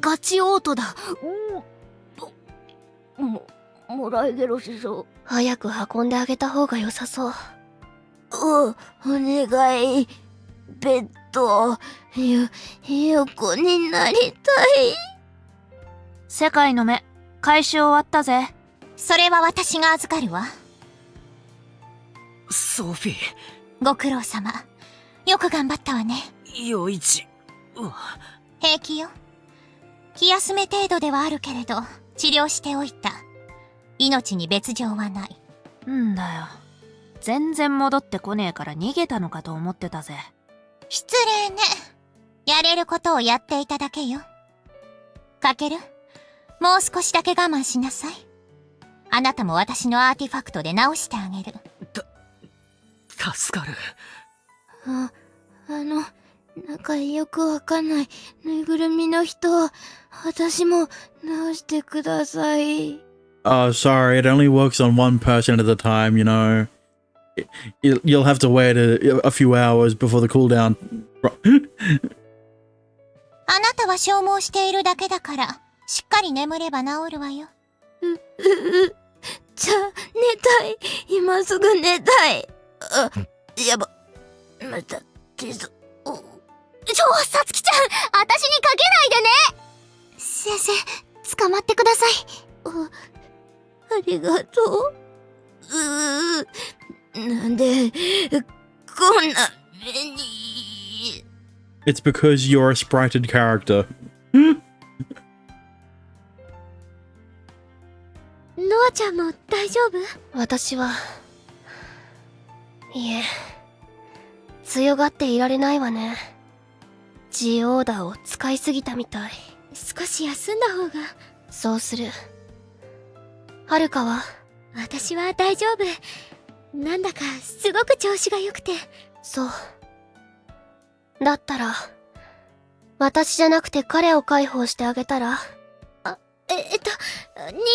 ガチオートだ。もらいゲロしそう。早く運んであげた方が良さそう。お願い。ベッド、横になりたい。世界の目、回収終わったぜ。それは私が預かるわ。ソフィご苦労様。よく頑張ったわね。ー、陽一。平気よ。気休め程度ではあるけれど、治療しておいた。命に別状はない。んだよ。全然戻ってこねえから逃げたのかと思ってたぜ。失礼ね。やれることをやっていただけよ。かける？もう少しだけ我慢しなさい。あなたも私のアーティファクトで直してあげる。助かる。なんかよくわかんないぬいぐるみの人、私も直してください。Oh, sorry, it only works on one person at a time, you know. You'll have to wait a few hours before the cooldown. あなたは消耗しているだけだから、しっかり眠れば治るわよ。じゃあ、寝たい。今すぐ寝たい。やば。また、傷。さつきちゃん、私にかけないでね。先生、捕まってください。ありがとう。なんで、こんな目に。It's because you're a sprited character. ノアちゃんも大丈夫？私は、いえ、強がっていられないわね。Gオーダーを使いすぎたみたい。少し休んだ方が。そうする。はるかは？私は大丈夫。なんだかすごく調子が良くて。そう。だったら、私じゃなくて彼を解放してあげたら？新見さん、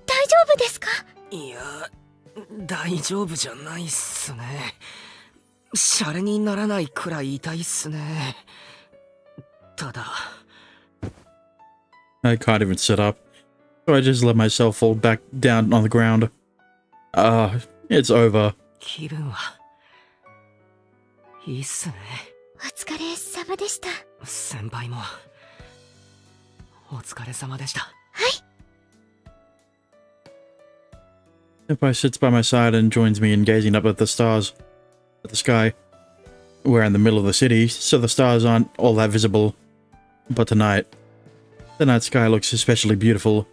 大丈夫ですか？いや、大丈夫じゃないっすね。シャレにならないくらい痛いっすね。ただ。I can't even sit up, so I just let myself fall back down on the ground. It's over. 気分は、いいっすね。お疲れ様でした。先輩も、お疲れ様でした。はい。Senpai sits by my side and joins me in gazing up at the stars, at the sky. We're in the middle of the city, so the stars aren't all that visible. But tonight, the night sky looks especially beautiful.